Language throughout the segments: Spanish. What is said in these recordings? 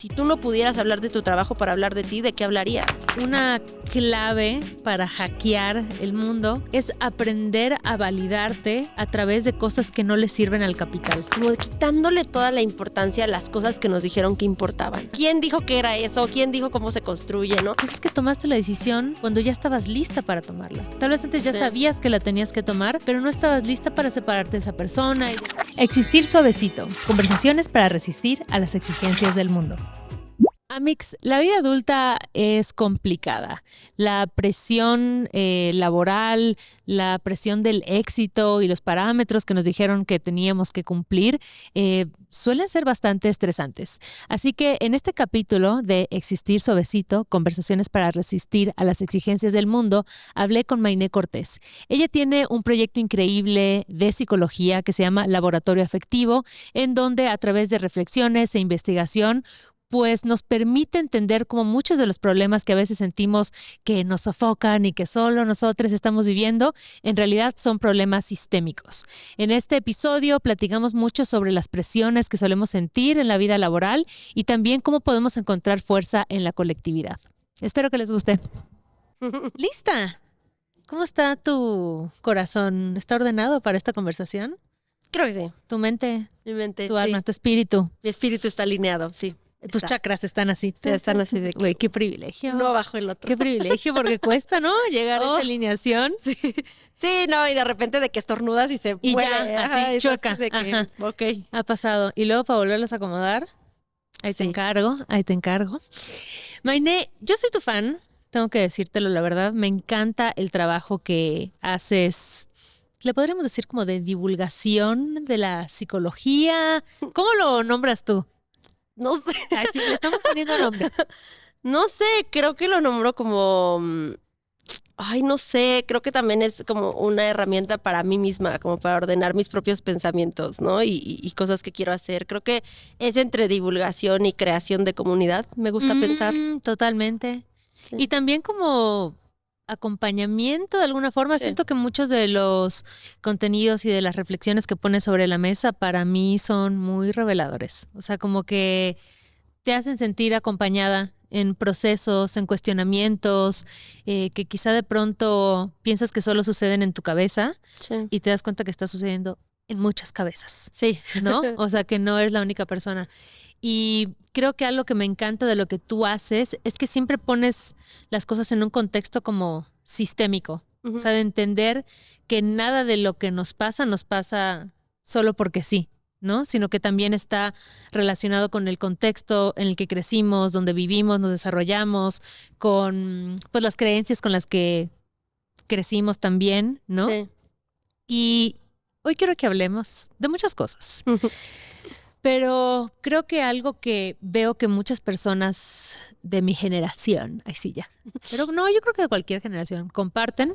Si tú no pudieras hablar de tu trabajo para hablar de ti, ¿de qué hablarías? Una clave para hackear el mundo es aprender a validarte a través de cosas que no le sirven al capital. Como quitándole toda la importancia a las cosas que nos dijeron que importaban. ¿Quién dijo que era eso? ¿Quién dijo cómo se construye, no? Pues es que tomaste la decisión cuando ya estabas lista para tomarla. Tal vez antes ya sabías que la tenías que tomar, pero no estabas lista para separarte de esa persona. Existir suavecito. Conversaciones para resistir a las exigencias del mundo. Amix, la vida adulta es complicada. La presión laboral, la presión del éxito y los parámetros que nos dijeron que teníamos que cumplir suelen ser bastante estresantes. Así que en este capítulo de Existir Suavecito, Conversaciones para Resistir a las Exigencias del Mundo, hablé con Mayné Cortés. Ella tiene un proyecto increíble de psicología que se llama Laboratorio Afectivo, en donde a través de reflexiones e investigación pues nos permite entender cómo muchos de los problemas que a veces sentimos que nos sofocan y que solo nosotros estamos viviendo, en realidad son problemas sistémicos. En este episodio platicamos mucho sobre las presiones que solemos sentir en la vida laboral y también cómo podemos encontrar fuerza en la colectividad. Espero que les guste. ¿Lista? ¿Cómo está tu corazón? ¿Está ordenado para esta conversación? Creo que sí. ¿Tu mente? Mi mente, ¿Tu alma? ¿Tu espíritu? Mi espíritu está alineado, sí. Tus chakras están así. Sí, están así de que... Güey, qué privilegio. Uno bajo el otro. Qué privilegio, porque cuesta, ¿no? Llegar a esa alineación. Sí. Sí, no, y de repente de que estornudas y se y mueve. Ya, así, chueca. De que, ajá. Ok. Ha pasado. Y luego para volverlos a acomodar, ahí te encargo. Mayné, yo soy tu fan, tengo que decírtelo, la verdad. Me encanta el trabajo que haces. ¿Le podríamos decir como de divulgación de la psicología? ¿Cómo lo nombras tú? No sé. Ay, sí, le estamos poniendo nombre. No sé, creo que lo nombro como... Ay, no sé, creo que también es como una herramienta para mí misma, como para ordenar mis propios pensamientos, ¿no? Y cosas que quiero hacer. Creo que es entre divulgación y creación de comunidad, me gusta pensar. Totalmente. Sí. Y también como acompañamiento de alguna forma. Sí. Siento que muchos de los contenidos y de las reflexiones que pones sobre la mesa para mí son muy reveladores. O sea, como que te hacen sentir acompañada en procesos, en cuestionamientos, que quizá de pronto piensas que solo suceden en tu cabeza y te das cuenta que está sucediendo en muchas cabezas. Sí. ¿No? O sea, que no eres la única persona. Y creo que algo que me encanta de lo que tú haces es que siempre pones las cosas en un contexto como sistémico. Uh-huh. O sea, de entender que nada de lo que nos pasa solo porque sí, ¿no? Sino que también está relacionado con el contexto en el que crecimos, donde vivimos, nos desarrollamos, con pues las creencias con las que crecimos también, ¿no? Sí. Y hoy quiero que hablemos de muchas cosas. Uh-huh. Pero creo que algo que veo que muchas personas de mi generación, pero no, yo creo que de cualquier generación, comparten,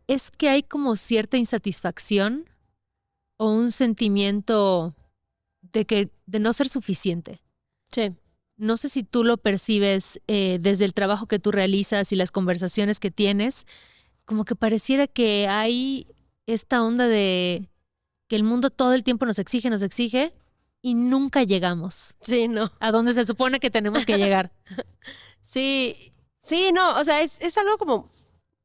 es que hay como cierta insatisfacción o un sentimiento de no ser suficiente. Sí. No sé si tú lo percibes desde el trabajo que tú realizas y las conversaciones que tienes, como que pareciera que hay esta onda de que el mundo todo el tiempo nos exige y nunca llegamos. Sí, no. A donde se supone que tenemos que llegar. Sí, no, o sea, es algo como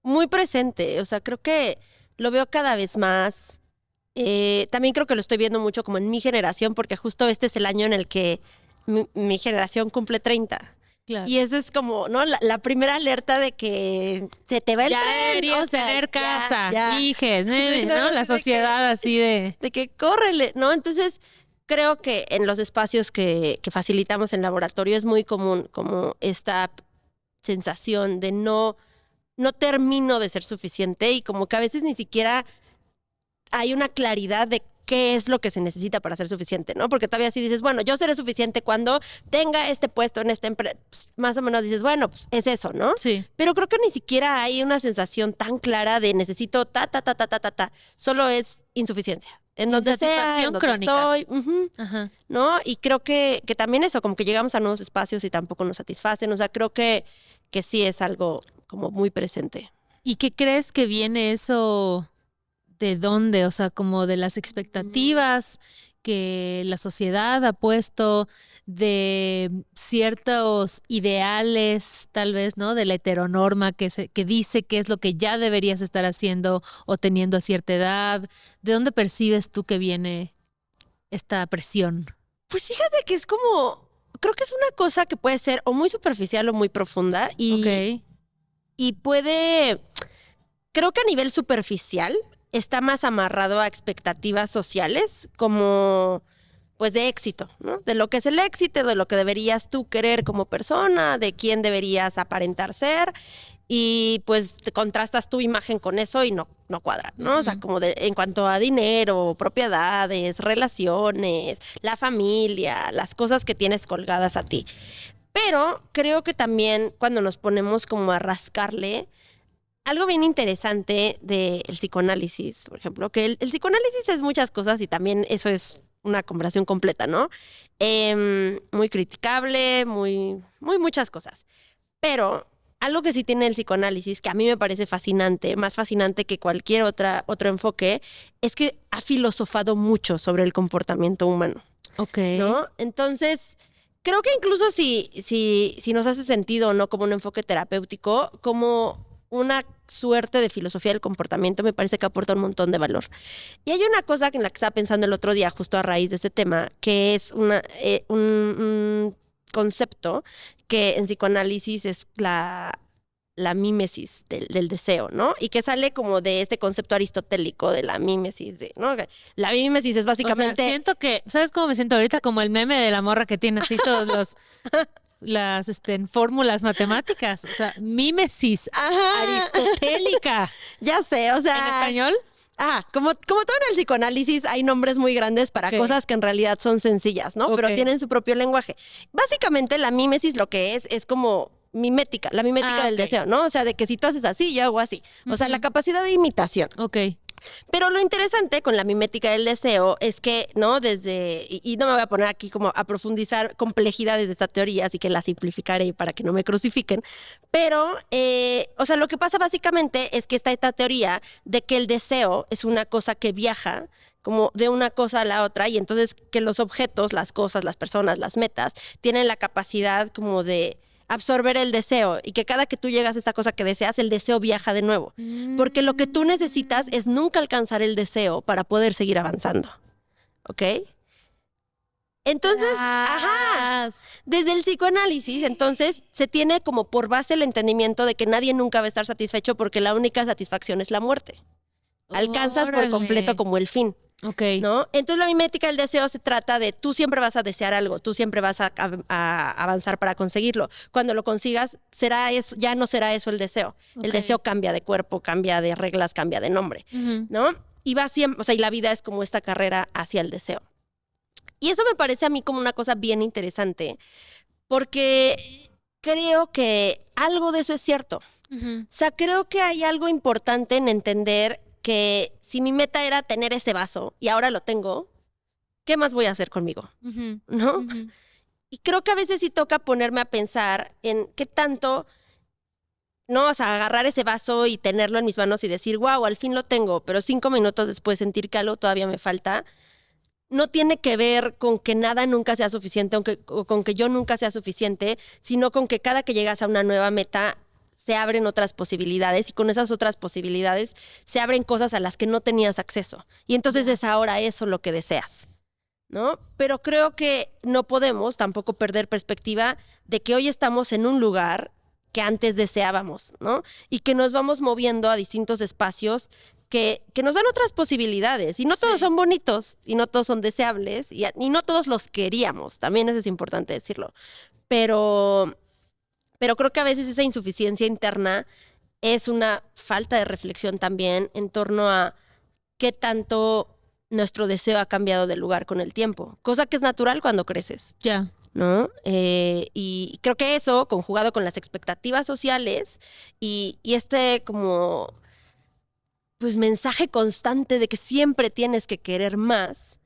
muy presente. O sea, creo que lo veo cada vez más. También creo que lo estoy viendo mucho como en mi generación, porque justo este es el año en el que mi generación cumple 30. Claro. Y eso es como, ¿no? La primera alerta de que se te va el ya tren. Deberías tener casa, hijes, ¿no? La sociedad así de... De que córrele, ¿no? Entonces, creo que en los espacios que facilitamos en laboratorio es muy común como esta sensación de no termino de ser suficiente y como que a veces ni siquiera hay una claridad de qué es lo que se necesita para ser suficiente, ¿no? Porque todavía sí dices, bueno, yo seré suficiente cuando tenga este puesto en esta empresa. Pues, más o menos dices, bueno, pues es eso, ¿no? Sí. Pero creo que ni siquiera hay una sensación tan clara de necesito ta. Solo es insuficiencia. En donde sea, en donde crónica. Estoy, ¿no? Y creo que también eso, como que llegamos a nuevos espacios y tampoco nos satisfacen. O sea, creo que sí es algo como muy presente. ¿Y qué crees que viene eso? ¿De dónde? O sea, como de las expectativas que la sociedad ha puesto de ciertos ideales, tal vez, ¿no? De la heteronorma que dice qué es lo que ya deberías estar haciendo o teniendo a cierta edad. ¿De dónde percibes tú que viene esta presión? Pues fíjate que es como, creo que es una cosa que puede ser o muy superficial o muy profunda y puede, creo que a nivel superficial está más amarrado a expectativas sociales como pues de éxito, ¿no? De lo que es el éxito, de lo que deberías tú querer como persona, de quién deberías aparentar ser y pues te contrastas tu imagen con eso y no cuadra, ¿no? O sea, como en cuanto a dinero, propiedades, relaciones, la familia, las cosas que tienes colgadas a ti. Pero creo que también cuando nos ponemos como a rascarle, algo bien interesante del psicoanálisis, por ejemplo, que el psicoanálisis es muchas cosas y también eso es una conversación completa, ¿no? Muy criticable, muy muchas cosas. Pero algo que sí tiene el psicoanálisis, que a mí me parece fascinante, más fascinante que cualquier otro enfoque, es que ha filosofado mucho sobre el comportamiento humano. Ok. ¿No? Entonces, creo que incluso si nos hace sentido o no como un enfoque terapéutico, como una suerte de filosofía del comportamiento, me parece que aporta un montón de valor. Y hay una cosa en la que estaba pensando el otro día, justo a raíz de este tema, que es un concepto que en psicoanálisis es la mímesis del deseo, ¿no? Y que sale como de este concepto aristotélico de la mímesis, ¿no? La mímesis es básicamente... O sea, siento que, ¿sabes cómo me siento ahorita? Como el meme de la morra que tiene así todos las fórmulas matemáticas. O sea, mímesis aristotélica. Ya sé, o sea... ¿En español? Como todo en el psicoanálisis hay nombres muy grandes para cosas que en realidad son sencillas, ¿no? Pero tienen su propio lenguaje. Básicamente la mímesis lo que es como mimética, la mimética del deseo, ¿no? O sea, de que si tú haces así, yo hago así. O sea, la capacidad de imitación. Ok. Pero lo interesante con la mimética del deseo es que, ¿no? Y no me voy a poner aquí como a profundizar complejidades de esta teoría, así que la simplificaré para que no me crucifiquen. Pero, o sea, lo que pasa básicamente es que está esta teoría de que el deseo es una cosa que viaja como de una cosa a la otra y entonces que los objetos, las cosas, las personas, las metas, tienen la capacidad como de absorber el deseo y que cada que tú llegas a esta cosa que deseas, el deseo viaja de nuevo. Porque lo que tú necesitas es nunca alcanzar el deseo para poder seguir avanzando. ¿Ok? Entonces, desde el psicoanálisis, entonces, se tiene como por base el entendimiento de que nadie nunca va a estar satisfecho porque la única satisfacción es la muerte. Alcanzas por completo como el fin. Okay. ¿No? Entonces la mimética del deseo se trata de tú siempre vas a desear algo, tú siempre vas a avanzar para conseguirlo. Cuando lo consigas, ya no será eso el deseo. El deseo cambia de cuerpo, cambia de reglas, cambia de nombre, ¿no? Y va siempre, o sea, y la vida es como esta carrera hacia el deseo. Y eso me parece a mí como una cosa bien interesante, porque creo que algo de eso es cierto. O sea, creo que hay algo importante en entender que si mi meta era tener ese vaso y ahora lo tengo, ¿qué más voy a hacer conmigo? ¿No? Y creo que a veces sí toca ponerme a pensar en qué tanto, ¿no? O sea, agarrar ese vaso y tenerlo en mis manos y decir, wow, al fin lo tengo, pero 5 minutos después sentir que algo todavía me falta, no tiene que ver con que nada nunca sea suficiente o con que yo nunca sea suficiente, sino con que cada que llegas a una nueva meta se abren otras posibilidades y con esas otras posibilidades se abren cosas a las que no tenías acceso. Y entonces es ahora eso lo que deseas, ¿no? Pero creo que no podemos tampoco perder perspectiva de que hoy estamos en un lugar que antes deseábamos, ¿no? Y que nos vamos moviendo a distintos espacios que nos dan otras posibilidades. Y no todos son bonitos, y no todos son deseables, y no todos los queríamos. También eso es importante decirlo. Pero creo que a veces esa insuficiencia interna es una falta de reflexión también en torno a qué tanto nuestro deseo ha cambiado de lugar con el tiempo. Cosa que es natural cuando creces. Ya. ¿No? Y creo que eso, conjugado con las expectativas sociales y este como pues mensaje constante de que siempre tienes que querer más,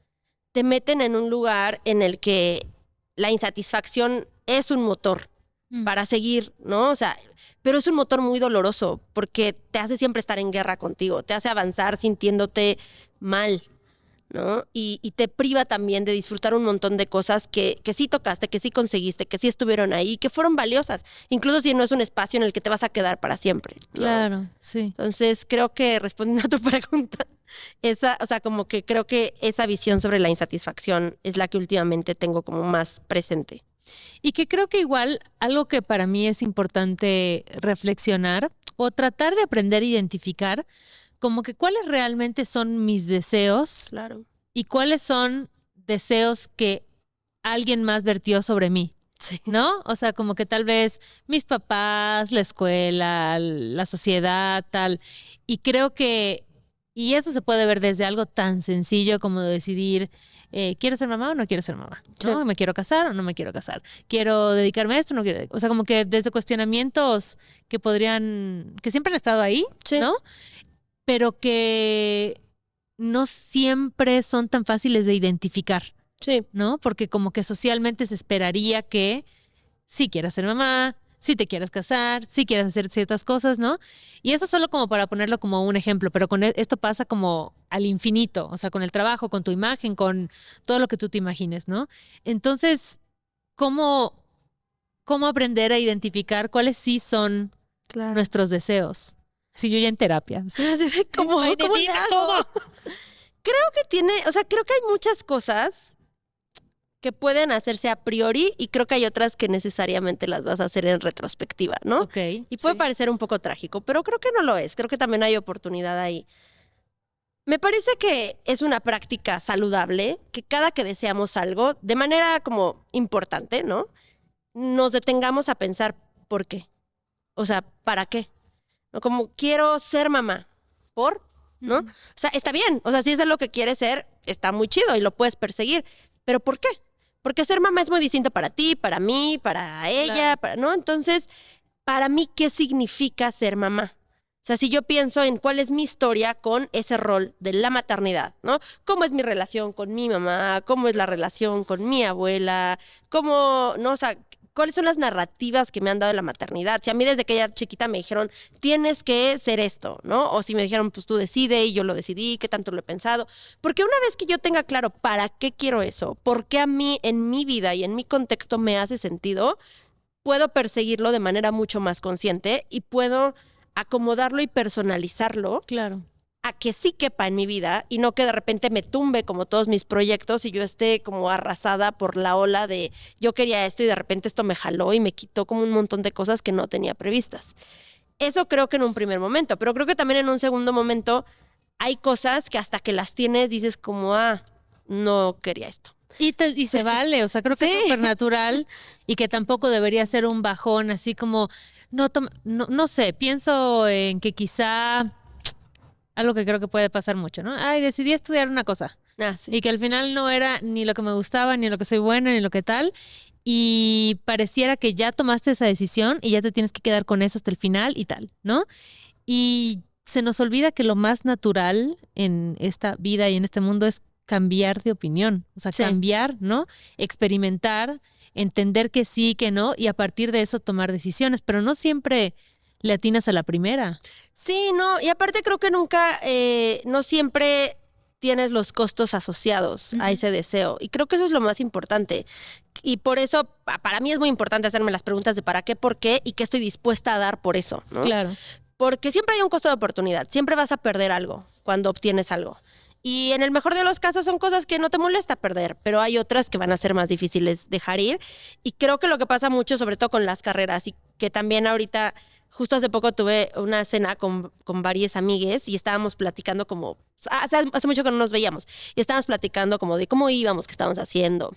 te meten en un lugar en el que la insatisfacción es un motor para seguir, ¿no? O sea, pero es un motor muy doloroso porque te hace siempre estar en guerra contigo, te hace avanzar sintiéndote mal, ¿no? Y te priva también de disfrutar un montón de cosas que sí tocaste, que sí conseguiste, que sí estuvieron ahí, que fueron valiosas, incluso si no es un espacio en el que te vas a quedar para siempre, ¿no? Claro, sí. Entonces, creo que respondiendo a tu pregunta, o sea, como que creo que esa visión sobre la insatisfacción es la que últimamente tengo como más presente. Y que creo que igual algo que para mí es importante reflexionar o tratar de aprender a identificar como que cuáles realmente son mis deseos Claro. y cuáles son deseos que alguien más vertió sobre mí, Sí. ¿no? O sea, como que tal vez mis papás, la escuela, la sociedad, tal. Y creo que, y eso se puede ver desde algo tan sencillo como decidir, ¿quiero ser mamá o no quiero ser mamá? ¿No? Sí. ¿Me quiero casar o no me quiero casar? ¿Quiero dedicarme a esto o no quiero? O sea, como que desde cuestionamientos que que siempre han estado ahí, Sí. ¿no? Pero que no siempre son tan fáciles de identificar, Sí. ¿no? Porque como que socialmente se esperaría que sí quieras ser mamá, sí te quieras casar, sí quieras hacer ciertas cosas, ¿no? Y eso solo como para ponerlo como un ejemplo, pero con esto pasa como al infinito, o sea, con el trabajo, con tu imagen, con todo lo que tú te imagines, ¿no? Entonces, ¿cómo aprender a identificar cuáles sí son Claro. nuestros deseos? Si yo ya en terapia. ¿Cómo Ay, le dime hago? cómo. Creo que hay muchas cosas que pueden hacerse a priori y creo que hay otras que necesariamente las vas a hacer en retrospectiva, ¿no? Ok. Y puede sí. parecer un poco trágico, pero creo que no lo es. Creo que también hay oportunidad ahí. Me parece que es una práctica saludable que cada que deseamos algo, de manera como importante, ¿no? Nos detengamos a pensar por qué. O sea, ¿para qué? ¿No? Como quiero ser mamá. ¿Por? ¿No? Ujú. O sea, está bien. O sea, si eso es lo que quieres ser, está muy chido y lo puedes perseguir. ¿Pero por qué? Porque ser mamá es muy distinto para ti, para mí, para ella, Claro. ¿no? Entonces, para mí, ¿qué significa ser mamá? O sea, si yo pienso en cuál es mi historia con ese rol de la maternidad, ¿no? ¿Cómo es mi relación con mi mamá? ¿Cómo es la relación con mi abuela? ¿Cómo, no? O sea, ¿cuáles son las narrativas que me han dado de la maternidad? Si a mí desde que era chiquita me dijeron, tienes que ser esto, ¿no? O si me dijeron, pues tú decide y yo lo decidí, qué tanto lo he pensado. Porque una vez que yo tenga claro para qué quiero eso, por qué a mí en mi vida y en mi contexto me hace sentido, puedo perseguirlo de manera mucho más consciente y puedo acomodarlo y personalizarlo Claro. a que sí quepa en mi vida y no que de repente me tumbe como todos mis proyectos y yo esté como arrasada por la ola de yo quería esto y de repente esto me jaló y me quitó como un montón de cosas que no tenía previstas. Eso creo que en un primer momento, pero creo que también en un segundo momento hay cosas que hasta que las tienes dices como, no quería esto. Y se vale, o sea, creo que es Sí. súper natural y que tampoco debería ser un bajón así como, no sé, pienso en que quizá algo que creo que puede pasar mucho, ¿no? Ay, decidí estudiar una cosa Sí. y que al final no era ni lo que me gustaba, ni lo que soy buena, ni lo que tal. Y pareciera que ya tomaste esa decisión y ya te tienes que quedar con eso hasta el final y tal, ¿no? Y se nos olvida que lo más natural en esta vida y en este mundo es cambiar de opinión, o sea, Sí. cambiar, ¿no? Experimentar, entender que sí, que no, y a partir de eso tomar decisiones, pero no siempre le atinas a la primera. Sí, no, y aparte creo que nunca, no siempre tienes los costos asociados a ese deseo. Y creo que eso es lo más importante. Y por eso, para mí es muy importante hacerme las preguntas de para qué, por qué y qué estoy dispuesta a dar por eso, ¿no? Claro. Porque siempre hay un costo de oportunidad, siempre vas a perder algo cuando obtienes algo. Y en el mejor de los casos son cosas que no te molesta perder, pero hay otras que van a ser más difíciles dejar ir. Y creo que lo que pasa mucho, sobre todo con las carreras, y que también ahorita, justo hace poco tuve una cena con varias amigues y estábamos platicando como, hace mucho que no nos veíamos, y estábamos platicando como de cómo íbamos, qué estábamos haciendo.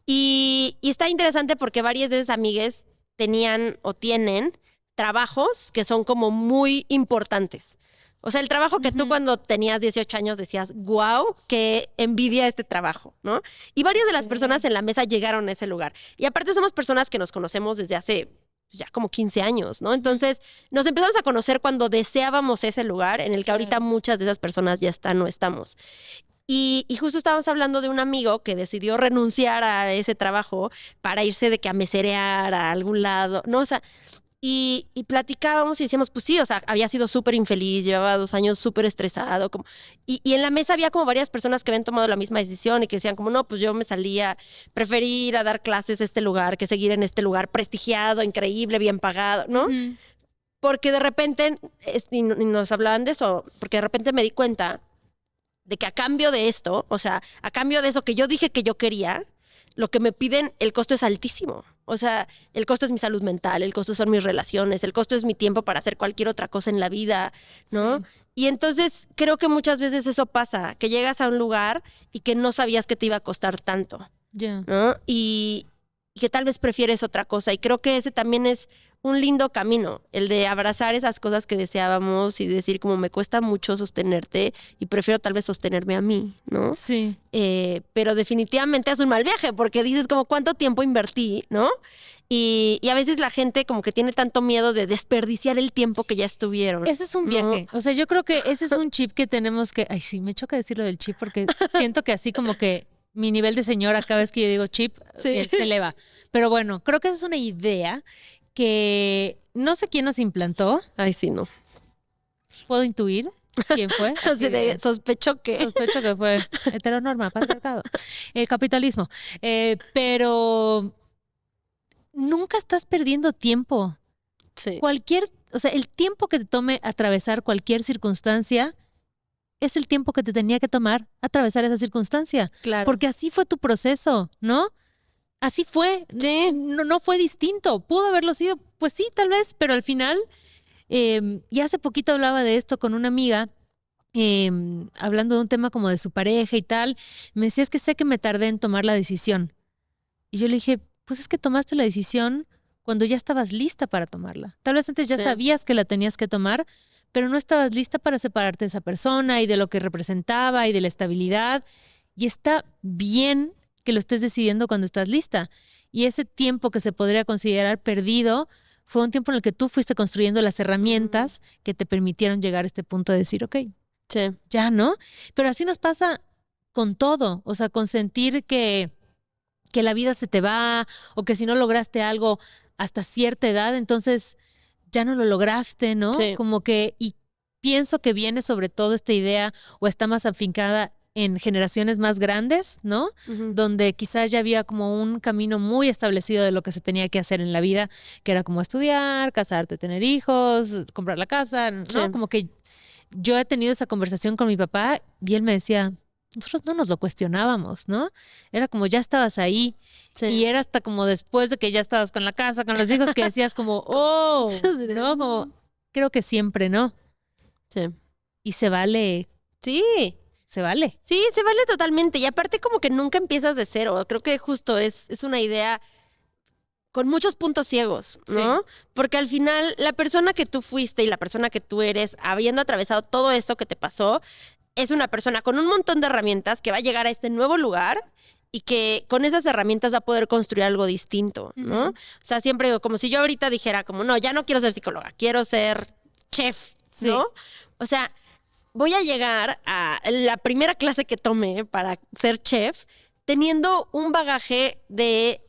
Y está interesante porque varias de esas amigues tenían o tienen trabajos que son como muy importantes. O sea, el trabajo que tú cuando tenías 18 años decías, wow, qué envidia este trabajo, ¿no? Y varias de las personas en la mesa llegaron a ese lugar. Y aparte somos personas que nos conocemos desde hace ya como 15 años, ¿no? Entonces nos empezamos a conocer cuando deseábamos ese lugar en el que ahorita muchas de esas personas ya están o estamos. Y justo estábamos hablando de un amigo que decidió renunciar a ese trabajo para irse de que a meserear a algún lado, ¿no? O sea, Y platicábamos y decíamos, pues sí, o sea, había sido súper infeliz, llevaba 2 años súper estresado. Y en la mesa había como varias personas que habían tomado la misma decisión y que decían como, no, pues yo me salía, preferir ir a dar clases a este lugar que seguir en este lugar prestigiado, increíble, bien pagado, ¿no? Ujú. Porque de repente, y nos hablaban de eso, porque de repente me di cuenta de que a cambio de esto, o sea, a cambio de eso que yo dije que yo quería, lo que me piden, el costo es altísimo. O sea, el costo es mi salud mental, el costo son mis relaciones, el costo es mi tiempo para hacer cualquier otra cosa en la vida, ¿no? Sí. Y entonces creo que muchas veces eso pasa, que llegas a un lugar y que no sabías que te iba a costar tanto, Ya. ¿no? Y que tal vez prefieres otra cosa. Y creo que ese también es un lindo camino, el de abrazar esas cosas que deseábamos y decir como me cuesta mucho sostenerte y prefiero tal vez sostenerme a mí, ¿no? Sí. Pero definitivamente es un mal viaje porque dices como cuánto tiempo invertí, ¿no? Y a veces la gente como que tiene tanto miedo de desperdiciar el tiempo que ya estuvieron. Eso es un ¿no? viaje. O sea, yo creo que ese es un chip que tenemos que... Ay, sí, me choca decirlo del chip porque siento que así como que mi nivel de señora cada vez que yo digo chip Sí. se eleva. Pero bueno, creo que esa es una idea que no sé quién nos implantó. Ay, sí, no. ¿Puedo intuir quién fue? Así de, sospecho que... Sospecho que fue heteronorma, patriarcado, el capitalismo. Pero nunca estás perdiendo tiempo. Sí. O sea, el tiempo que te tome atravesar cualquier circunstancia es el tiempo que te tenía que tomar atravesar esa circunstancia. Claro. Porque así fue tu proceso, ¿no? Así fue. Sí. No fue distinto. Pudo haberlo sido, pues sí, tal vez, pero al final, y hace poquito hablaba de esto con una amiga, hablando de un tema como de su pareja y tal, me decía, es que sé que me tardé en tomar la decisión. Y yo le dije, pues es que tomaste la decisión cuando ya estabas lista para tomarla. Tal vez antes ya Sí. sabías que la tenías que tomar, pero no estabas lista para separarte de esa persona y de lo que representaba y de la estabilidad. Y está bien que lo estés decidiendo cuando estás lista. Y ese tiempo que se podría considerar perdido fue un tiempo en el que tú fuiste construyendo las herramientas que te permitieron llegar a este punto de decir, ok, Sí. ya, ¿no? Pero así nos pasa con todo, o sea, con sentir que la vida se te va o que si no lograste algo hasta cierta edad, entonces ya no lo lograste, ¿no? Sí. Como que, y pienso que viene sobre todo esta idea o está más afincada en generaciones más grandes, ¿no? Ujú. Donde quizás ya había como un camino muy establecido de lo que se tenía que hacer en la vida, que era como estudiar, casarte, tener hijos, comprar la casa, ¿no? Sí. Como que yo he tenido esa conversación con mi papá y él me decía, nosotros no nos lo cuestionábamos, ¿no? Era como ya estabas ahí Sí. y era hasta como después de que ya estabas con la casa, con los hijos, que decías como, oh, ¿no? Como, creo que siempre, ¿no? Sí. Y se vale, Sí. se vale. Sí, se vale totalmente. Y aparte como que nunca empiezas de cero. Creo que justo es una idea con muchos puntos ciegos, ¿no? Sí. Porque al final la persona que tú fuiste y la persona que tú eres, habiendo atravesado todo esto que te pasó, es una persona con un montón de herramientas que va a llegar a este nuevo lugar y que con esas herramientas va a poder construir algo distinto, ¿no? Ujú. O sea, siempre digo, como si yo ahorita dijera como, no, ya no quiero ser psicóloga, quiero ser chef, Sí. ¿no? O sea, voy a llegar a la primera clase que tomé para ser chef teniendo un bagaje de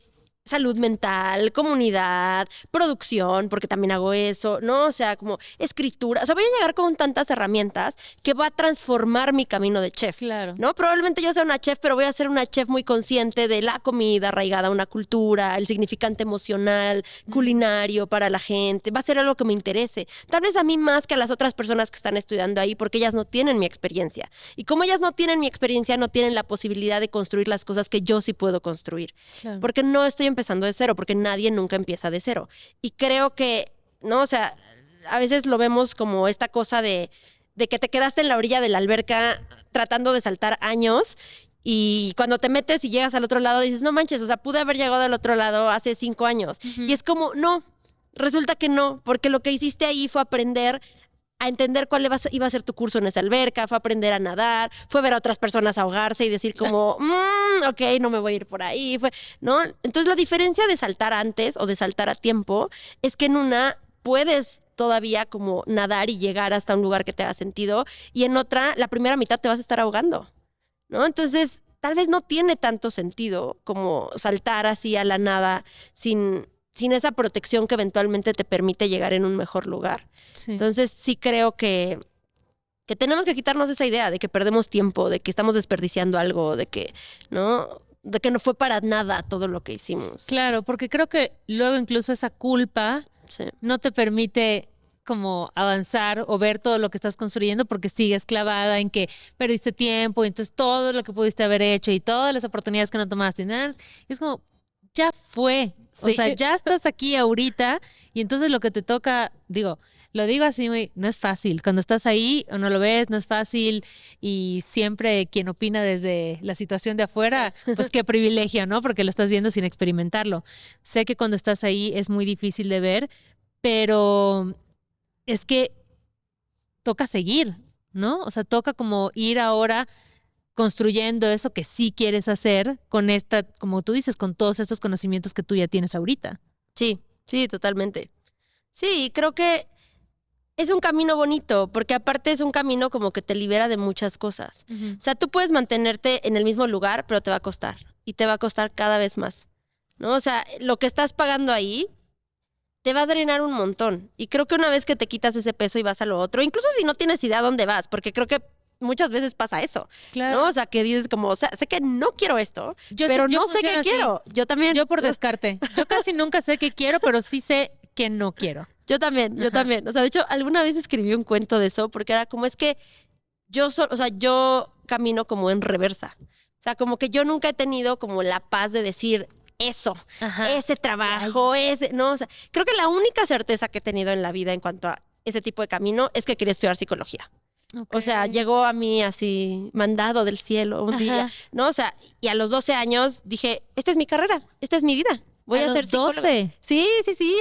salud mental, comunidad, producción, porque también hago eso, ¿no? O sea, como escritura. O sea, voy a llegar con tantas herramientas que va a transformar mi camino de chef. Claro. ¿No? Probablemente yo sea una chef, pero voy a ser una chef muy consciente de la comida arraigada a una cultura, el significante emocional, culinario para la gente. Va a ser algo que me interese. Tal vez a mí más que a las otras personas que están estudiando ahí, porque ellas no tienen mi experiencia. Y como ellas no tienen mi experiencia, no tienen la posibilidad de construir las cosas que yo sí puedo construir. Claro. Porque no estoy empezando de cero, porque nadie nunca empieza de cero. Y creo que, ¿no? O sea, a veces lo vemos como esta cosa de que te quedaste en la orilla de la alberca tratando de saltar años y cuando te metes y llegas al otro lado dices, no manches, o sea, pude haber llegado al otro lado hace 5 años. Ujú. Y es como, no, resulta que no, porque lo que hiciste ahí fue aprender a entender cuál iba a ser tu curso en esa alberca, fue aprender a nadar, fue ver a otras personas ahogarse y decir como, ok, no me voy a ir por ahí, ¿no? Entonces la diferencia de saltar antes o de saltar a tiempo es que en una puedes todavía como nadar y llegar hasta un lugar que te haga sentido y en otra, la primera mitad te vas a estar ahogando, ¿no? Entonces, tal vez no tiene tanto sentido como saltar así a la nada sin sin esa protección que eventualmente te permite llegar en un mejor lugar. Sí. Entonces sí creo que tenemos que quitarnos esa idea de que perdemos tiempo, de que estamos desperdiciando algo, de que, ¿no? De que no fue para nada todo lo que hicimos. Claro, porque creo que luego incluso esa culpa Sí. no te permite como avanzar o ver todo lo que estás construyendo porque sigues clavada en que perdiste tiempo y entonces todo lo que pudiste haber hecho y todas las oportunidades que no tomaste y nada. Es como, ya fue. O Sí. sea, ya estás aquí ahorita y entonces lo que te toca, digo, lo digo así, no es fácil. Cuando estás ahí o no lo ves, no es fácil y siempre quien opina desde la situación de afuera, pues qué privilegio, ¿no? Porque lo estás viendo sin experimentarlo. Sé que cuando estás ahí es muy difícil de ver, pero es que toca seguir, ¿no? O sea, toca como ir ahora construyendo eso que sí quieres hacer con esta, como tú dices, con todos estos conocimientos que tú ya tienes ahorita. Sí, sí, totalmente. Sí, creo que es un camino bonito, porque aparte es un camino como que te libera de muchas cosas. O sea, tú puedes mantenerte en el mismo lugar, pero te va a costar. Y te va a costar cada vez más, ¿no? O sea, lo que estás pagando ahí te va a drenar un montón. Y creo que una vez que te quitas ese peso y vas a lo otro, incluso si no tienes idea a dónde vas, porque creo que muchas veces pasa eso, Claro. ¿no? O sea, que dices como, o sea, sé que no quiero esto, Yo pero sí- yo no sé qué funciono así. quiero. Yo también. Yo por descarte. Yo casi nunca sé qué quiero, pero sí sé que no quiero. Yo también. Ajá. O sea, de hecho, alguna vez escribí un cuento de eso, porque era como es que yo camino como en reversa. O sea, como que yo nunca he tenido como la paz de decir eso, Ajá. ese trabajo, no, o sea, creo que la única certeza que he tenido en la vida en cuanto a ese tipo de camino es que quería estudiar psicología. O sea, Ok. llegó a mí así, mandado del cielo un día, Ajá. ¿no? O sea, y a los 12 años dije, esta es mi carrera, esta es mi vida. Voy ¿A a los ser psicóloga. 12? Sí,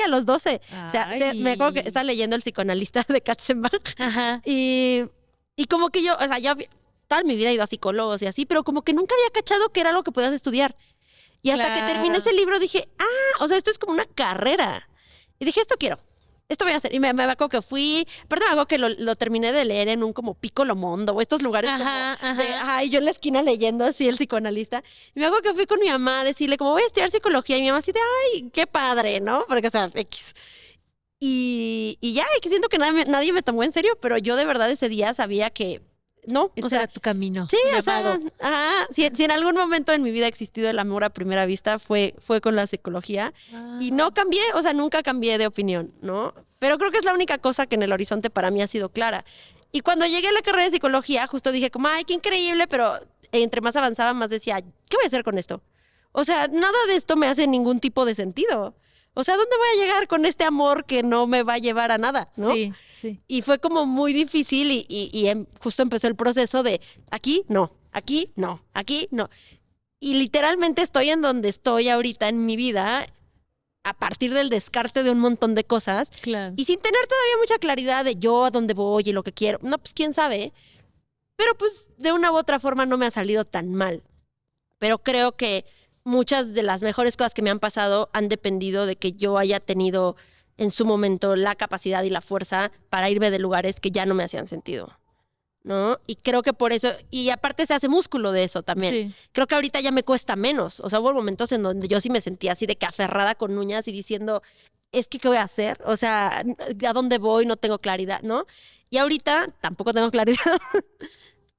a los 12. O sea, me acuerdo que Ay. estaba leyendo El psicoanalista de Katzenbach Ajá. y como que yo, o sea, toda mi vida he ido a psicólogos y así, pero como que nunca había cachado que era algo que podías estudiar. Y hasta que terminé Claro. ese libro dije, o sea, esto es como una carrera. Y dije, esto quiero. Esto voy a hacer. Y me acuerdo que fui, aparte me acuerdo que lo terminé de leer en un como Piccolo Mondo o estos lugares Ajá, como de, ajá. y yo en la esquina leyendo así el psicoanalista. Y me acuerdo que fui con mi mamá a decirle como voy a estudiar psicología y mi mamá así de, ay, qué padre, ¿no? Porque, o sea, X. Y ya, y que siento que nadie me tomó en serio, pero yo de verdad ese día sabía que no, Ese o sea, era tu camino. sí, tu o sea, llamado. si en algún momento en mi vida ha existido el amor a primera vista, fue con la psicología. Y no cambié, o sea, nunca cambié de opinión, ¿no? Pero creo que es la única cosa que en el horizonte para mí ha sido clara. Y cuando llegué a la carrera de psicología, justo dije como, ay, qué increíble, pero entre más avanzaba, más decía, ¿qué voy a hacer con esto? O sea, nada de esto me hace ningún tipo de sentido. O sea, ¿dónde voy a llegar con este amor que no me va a llevar a nada, no? Sí, sí. Y fue como muy difícil y justo empezó el proceso de aquí no, aquí no, aquí no. Y literalmente estoy en donde estoy ahorita en mi vida a partir del descarte de un montón de cosas Claro. y sin tener todavía mucha claridad de yo a dónde voy y lo que quiero. No, pues quién sabe. Pero pues de una u otra forma no me ha salido tan mal. Pero creo que muchas de las mejores cosas que me han pasado han dependido de que yo haya tenido en su momento la capacidad y la fuerza para irme de lugares que ya no me hacían sentido, ¿no? Y creo que por eso, y aparte se hace músculo de eso también. Sí. Creo que ahorita ya me cuesta menos. O sea, hubo momentos en donde yo sí me sentía así de que aferrada con uñas y diciendo, es que ¿qué voy a hacer? O sea, ¿a dónde voy? No tengo claridad, ¿no? Y ahorita tampoco tengo claridad.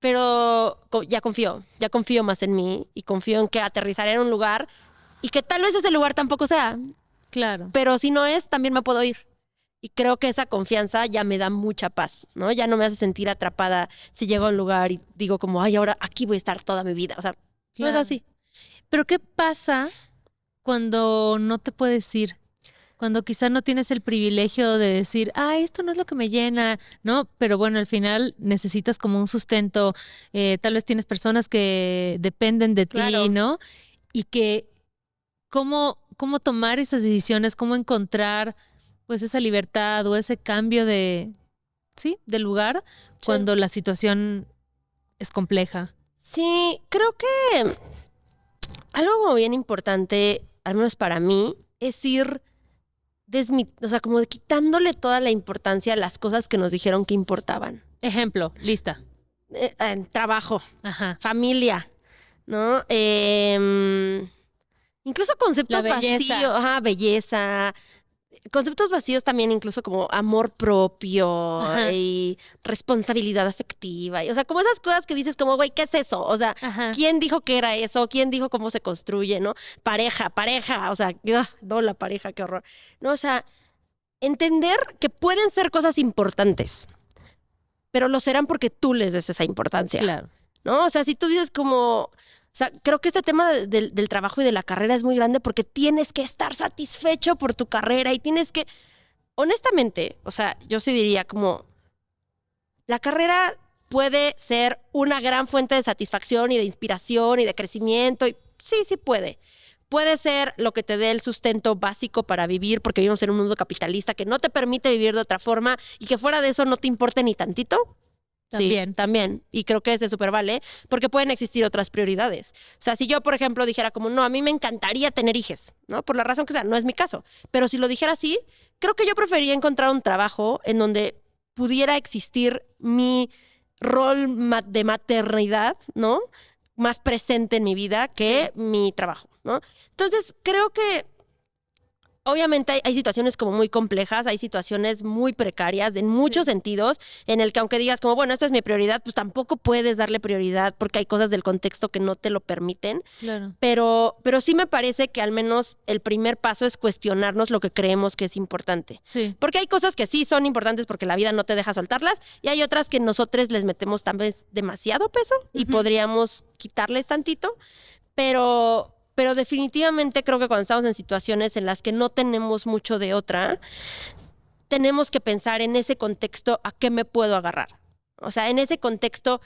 Pero ya confío más en mí y confío en que aterrizaré en un lugar y que tal vez ese lugar tampoco sea, Claro. pero si no es, también me puedo ir. Y creo que esa confianza ya me da mucha paz, ¿no? Ya no me hace sentir atrapada si llego a un lugar y digo como, ay, ahora aquí voy a estar toda mi vida. O sea, no es Claro. así. Pero ¿qué pasa cuando no te puedes ir? Cuando quizá no tienes el privilegio de decir, esto no es lo que me llena, ¿no? Pero bueno, al final necesitas como un sustento, tal vez tienes personas que dependen de Claro. ti, ¿no? Y que cómo tomar esas decisiones, cómo encontrar pues esa libertad o ese cambio de lugar cuando la situación es compleja. Sí, creo que algo como bien importante, al menos para mí, es ir o sea, como de quitándole toda la importancia a las cosas que nos dijeron que importaban. Ejemplo, lista. Trabajo, Ajá. familia, ¿no? incluso conceptos belleza. vacíos, ajá, belleza, conceptos vacíos también, incluso como amor propio Ajá. y responsabilidad afectiva. O sea, como esas cosas que dices como, güey, ¿qué es eso? O sea, Ajá. ¿quién dijo que era eso? ¿Quién dijo cómo se construye, no? Pareja. O sea, no, la pareja, qué horror. No, o sea, entender que pueden ser cosas importantes, pero lo serán porque tú les des esa importancia. Claro. ¿No? O sea, si tú dices como, o sea, creo que este tema del trabajo y de la carrera es muy grande porque tienes que estar satisfecho por tu carrera y tienes que, honestamente, o sea, yo sí diría como, la carrera puede ser una gran fuente de satisfacción y de inspiración y de crecimiento. Y sí puede. Puede ser lo que te dé el sustento básico para vivir, porque vivimos en un mundo capitalista que no te permite vivir de otra forma y que fuera de eso no te importe ni tantito. También. Sí, también. Y creo que ese súper vale, porque pueden existir otras prioridades. O sea, si yo, por ejemplo, dijera como, no, a mí me encantaría tener hijos, ¿no? Por la razón que sea, no es mi caso. Pero si lo dijera así, creo que yo preferiría encontrar un trabajo en donde pudiera existir mi rol de maternidad, ¿no? Más presente en mi vida que mi trabajo, ¿no? Entonces, creo que obviamente hay situaciones como muy complejas, hay situaciones muy precarias en muchos sentidos, en el que aunque digas como, bueno, esta es mi prioridad, pues tampoco puedes darle prioridad porque hay cosas del contexto que no te lo permiten. Claro. Pero sí me parece que al menos el primer paso es cuestionarnos lo que creemos que es importante. Sí. Porque hay cosas que sí son importantes porque la vida no te deja soltarlas y hay otras que nosotros les metemos tal vez demasiado peso y podríamos quitarles tantito, pero definitivamente creo que cuando estamos en situaciones en las que no tenemos mucho de otra, tenemos que pensar en ese contexto a qué me puedo agarrar. O sea, en ese contexto,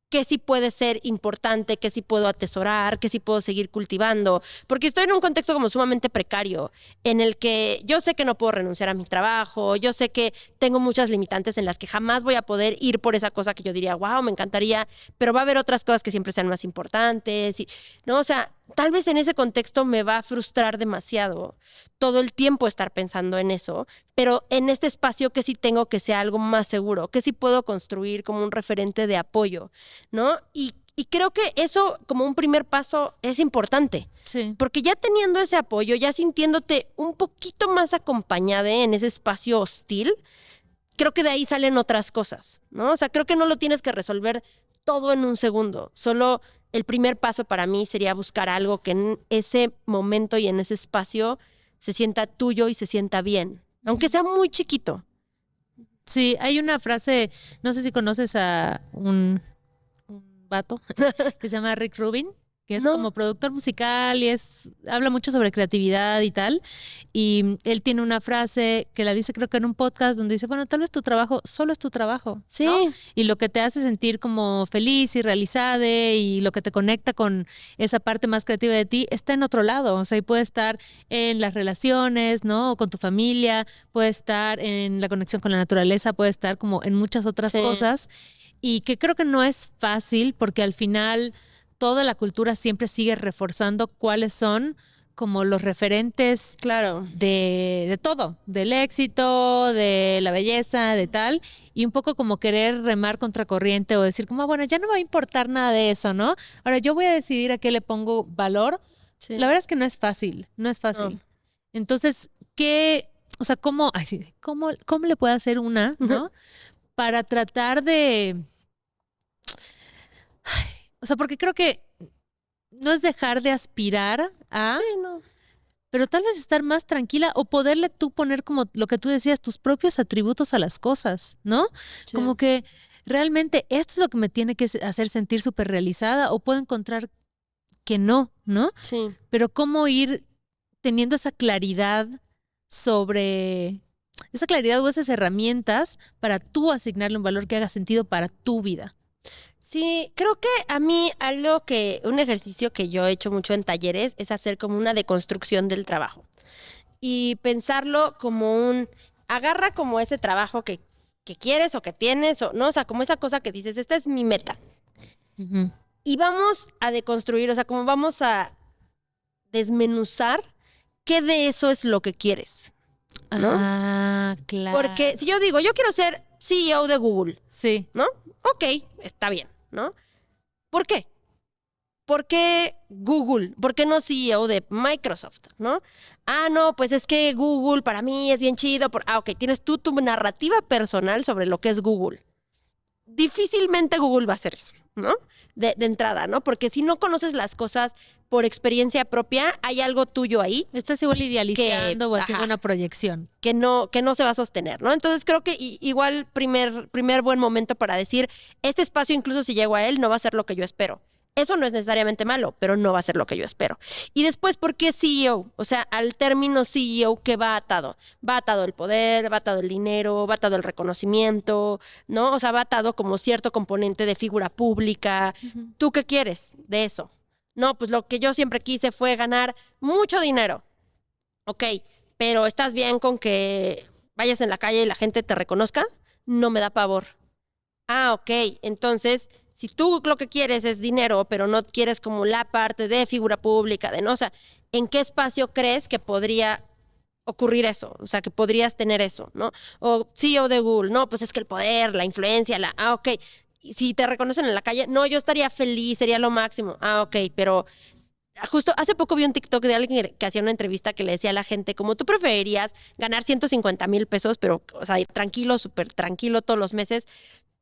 qué sí puede ser importante, qué sí puedo atesorar, qué sí puedo seguir cultivando. Porque estoy en un contexto como sumamente precario, en el que yo sé que no puedo renunciar a mi trabajo, yo sé que tengo muchas limitantes en las que jamás voy a poder ir por esa cosa que yo diría, wow, me encantaría, pero va a haber otras cosas que siempre sean más importantes. ¿No? O sea, tal vez en ese contexto me va a frustrar demasiado todo el tiempo estar pensando en eso, pero en este espacio que sí tengo que sea algo más seguro, que sí puedo construir como un referente de apoyo, ¿no? Y creo que eso como un primer paso es importante. Sí. Porque ya teniendo ese apoyo, ya sintiéndote un poquito más acompañada en ese espacio hostil, creo que de ahí salen otras cosas, ¿no? O sea, creo que no lo tienes que resolver todo en un segundo. Solo el primer paso para mí sería buscar algo que en ese momento y en ese espacio se sienta tuyo y se sienta bien, aunque sea muy chiquito. Sí, hay una frase, no sé si conoces a un vato que se llama Rick Rubin, que es como productor musical y habla mucho sobre creatividad y tal. Y él tiene una frase que la dice creo que en un podcast donde dice, bueno, tal vez tu trabajo solo es tu trabajo, Sí. ¿no? Y lo que te hace sentir como feliz y realizada y lo que te conecta con esa parte más creativa de ti está en otro lado. O sea, y puede estar en las relaciones, ¿no? O con tu familia, puede estar en la conexión con la naturaleza, puede estar como en muchas otras cosas. Y que creo que no es fácil porque al final toda la cultura siempre sigue reforzando cuáles son como los referentes de todo, del éxito, de la belleza, de tal, y un poco como querer remar contracorriente o decir como, bueno, ya no me va a importar nada de eso, ¿no? Ahora yo voy a decidir a qué le pongo valor. Sí. La verdad es que no es fácil, no es fácil. No. Entonces, o sea, ¿cómo le puede hacer una, ¿no? Para tratar de... O sea, porque creo que no es dejar de aspirar a... Sí, no. Pero tal vez estar más tranquila o poderle tú poner como lo que tú decías, tus propios atributos a las cosas, ¿no? Sí. Como que realmente esto es lo que me tiene que hacer sentir súper realizada o puedo encontrar que no, ¿no? Sí. Pero cómo ir teniendo esa claridad sobre... Esa claridad o esas herramientas para tú asignarle un valor que haga sentido para tu vida. Sí, creo que a mí un ejercicio que yo he hecho mucho en talleres es hacer como una deconstrucción del trabajo y pensarlo como agarra como ese trabajo que quieres o que tienes, o no, o sea, como esa cosa que dices, esta es mi meta. Uh-huh. Y vamos a deconstruir, o sea, como vamos a desmenuzar qué de eso es lo que quieres, ¿no? Ah, claro. Porque si yo digo, yo quiero ser CEO de Google, sí, ¿no? Ok, está bien, ¿no? ¿Por qué? ¿por qué Google? ¿Por qué no CEO de Microsoft? ¿No? Ah, no, pues es que Google para mí es bien chido. Ok, tienes tú tu narrativa personal sobre lo que es Google. Difícilmente Google va a hacer eso, ¿no? De entrada, ¿no? Porque si no conoces las cosas por experiencia propia, hay algo tuyo ahí. Estás igual idealizando o haciendo una proyección. Que no se va a sostener, ¿no? Entonces creo que igual primer buen momento para decir, este espacio incluso si llego a él no va a ser lo que yo espero. Eso no es necesariamente malo, pero no va a ser lo que yo espero. Y después, ¿por qué CEO? O sea, al término CEO, ¿qué va atado? Va atado el poder, va atado el dinero, va atado el reconocimiento, ¿no? O sea, va atado como cierto componente de figura pública. Uh-huh. ¿Tú qué quieres de eso? No, pues lo que yo siempre quise fue ganar mucho dinero. Ok, pero ¿estás bien con que vayas en la calle y la gente te reconozca? No me da pavor. Ah, ok, entonces, si tú lo que quieres es dinero, pero no quieres como la parte de figura pública, de no, o sea, ¿en qué espacio crees que podría ocurrir eso? O sea, que podrías tener eso, ¿no? O CEO de Google, no, pues es que el poder, la influencia, ok. Si te reconocen en la calle, no, yo estaría feliz, sería lo máximo. Ah, ok, pero justo hace poco vi un TikTok de alguien que hacía una entrevista que le decía a la gente, como tú preferirías ganar 150,000 pesos, pero, o sea, tranquilo, súper tranquilo todos los meses,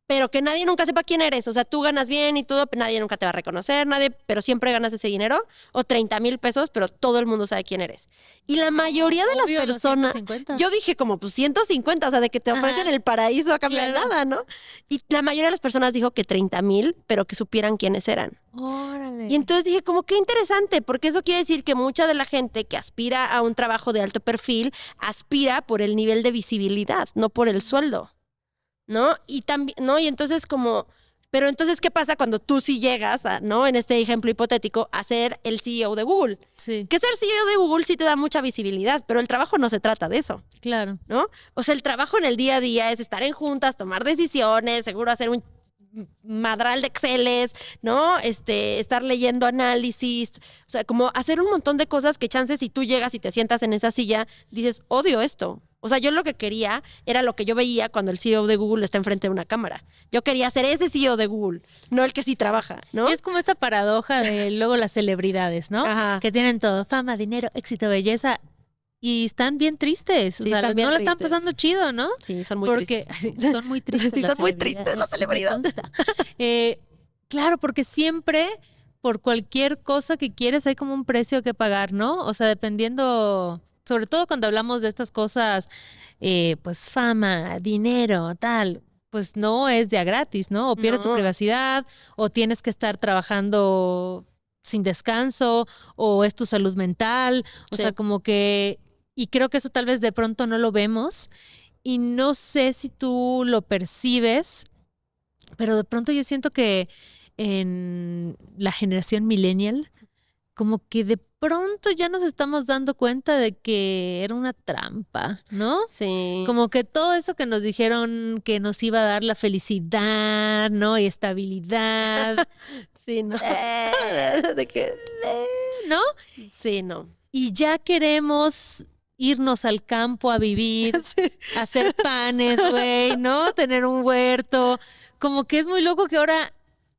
pero que nadie nunca sepa quién eres. O sea, tú ganas bien y todo, nadie nunca te va a reconocer, pero siempre ganas ese dinero. O 30,000 pesos, pero todo el mundo sabe quién eres. Y la mayoría de las personas... 150. Yo dije como, pues 150, o sea, de que te ofrecen el paraíso a cambio de nada, ¿no? Y la mayoría de las personas dijo que 30,000, pero que supieran quiénes eran. Órale. Y entonces dije como, qué interesante, porque eso quiere decir que mucha de la gente que aspira a un trabajo de alto perfil, aspira por el nivel de visibilidad, no por el sueldo. ¿No? Y también, ¿no? Y entonces como, pero entonces, ¿qué pasa cuando tú sí llegas, ¿no? En este ejemplo hipotético, a ser el CEO de Google? Sí. Que ser CEO de Google sí te da mucha visibilidad, pero el trabajo no se trata de eso. Claro. ¿No? O sea, el trabajo en el día a día es estar en juntas, tomar decisiones, seguro hacer un madral de Exceles, ¿no? Estar leyendo análisis, o sea, como hacer un montón de cosas que chances si tú llegas y te sientas en esa silla, dices, odio esto. O sea, yo lo que quería era lo que yo veía cuando el CEO de Google está enfrente de una cámara. Yo quería ser ese CEO de Google, no el que sí trabaja, ¿no? Y es como esta paradoja de luego las celebridades, ¿no? Ajá. Que tienen todo, fama, dinero, éxito, belleza, y están bien tristes. Sí, o sea, no la están pasando chido, ¿no? Sí, son muy tristes. Son muy tristes. Sí, son muy tristes las celebridades. Claro, porque siempre, por cualquier cosa que quieres, hay como un precio que pagar, ¿no? O sea, dependiendo... Sobre todo cuando hablamos de estas cosas, pues fama, dinero, tal, pues no es de a gratis, ¿no? O pierdes tu privacidad, o tienes que estar trabajando sin descanso, o es tu salud mental, o sea, como que, y creo que eso tal vez de pronto no lo vemos, y no sé si tú lo percibes, pero de pronto yo siento que en la generación millennial, como que de pronto ya nos estamos dando cuenta de que era una trampa, ¿no? Sí. Como que todo eso que nos dijeron que nos iba a dar la felicidad, ¿no? Y estabilidad. Sí, ¿no? ¿De qué? ¿No? Sí, no. Y ya queremos irnos al campo a vivir, a hacer panes, güey, ¿no? Tener un huerto. Como que es muy loco que ahora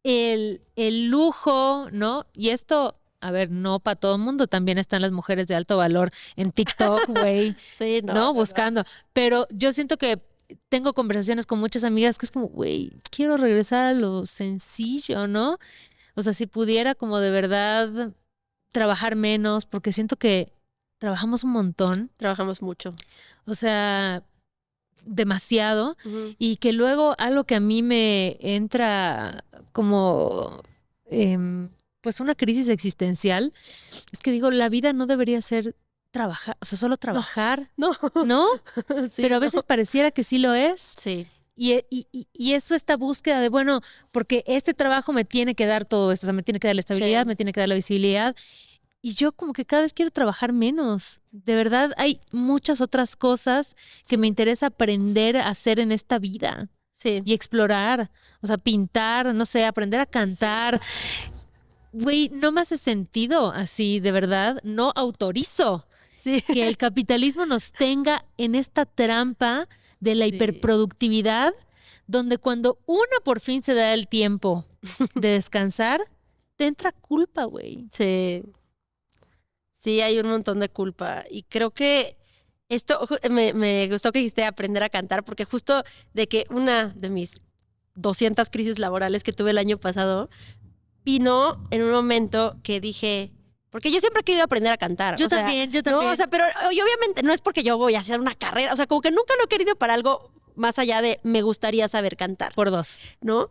el lujo, ¿no? Y esto... A ver, no para todo el mundo, también están las mujeres de alto valor en TikTok, güey, sí, ¿no? Buscando. Pero yo siento que tengo conversaciones con muchas amigas que es como, güey, quiero regresar a lo sencillo, ¿no? O sea, si pudiera como de verdad trabajar menos, porque siento que trabajamos un montón. Trabajamos mucho. O sea, demasiado. Uh-huh. Y que luego algo que a mí me entra como... pues una crisis existencial, es que digo, la vida no debería ser trabajar, o sea, solo trabajar, ¿no? Sí, pero a veces pareciera que sí lo es. Sí. Y eso, esta búsqueda de, bueno, porque este trabajo me tiene que dar todo esto, o sea, me tiene que dar la estabilidad, me tiene que dar la visibilidad, y yo como que cada vez quiero trabajar menos. De verdad, hay muchas otras cosas que me interesa aprender a hacer en esta vida. Sí. Y explorar, o sea, pintar, no sé, aprender a cantar. Güey, no me hace sentido así, de verdad, no autorizo que el capitalismo nos tenga en esta trampa de la hiperproductividad, donde cuando una por fin se da el tiempo de descansar, te entra culpa, güey. Sí. Sí, hay un montón de culpa. Y creo que esto me gustó que dijiste aprender a cantar, porque justo de que una de mis 200 crisis laborales que tuve el año pasado vino en un momento que dije, porque yo siempre he querido aprender a cantar. Yo también. No, o sea, pero y obviamente no es porque yo voy a hacer una carrera, o sea, como que nunca lo he querido para algo más allá de me gustaría saber cantar. Por 2. ¿No?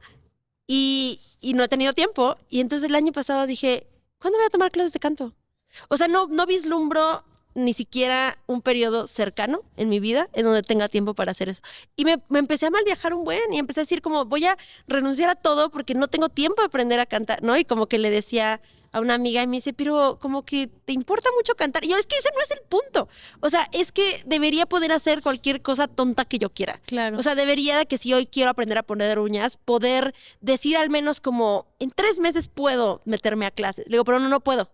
Y no he tenido tiempo. Y entonces el año pasado dije, ¿cuándo voy a tomar clases de canto? O sea, no vislumbro ni siquiera un periodo cercano en mi vida en donde tenga tiempo para hacer eso. Y me empecé a mal viajar un buen y empecé a decir como voy a renunciar a todo porque no tengo tiempo de aprender a cantar, ¿no? Y como que le decía a una amiga y me dice, pero como que te importa mucho cantar. Y yo, es que ese no es el punto. O sea, es que debería poder hacer cualquier cosa tonta que yo quiera. Claro. O sea, debería de que si hoy quiero aprender a poner uñas, poder decir al menos como, en 3 meses puedo meterme a clases. Le digo, pero no puedo.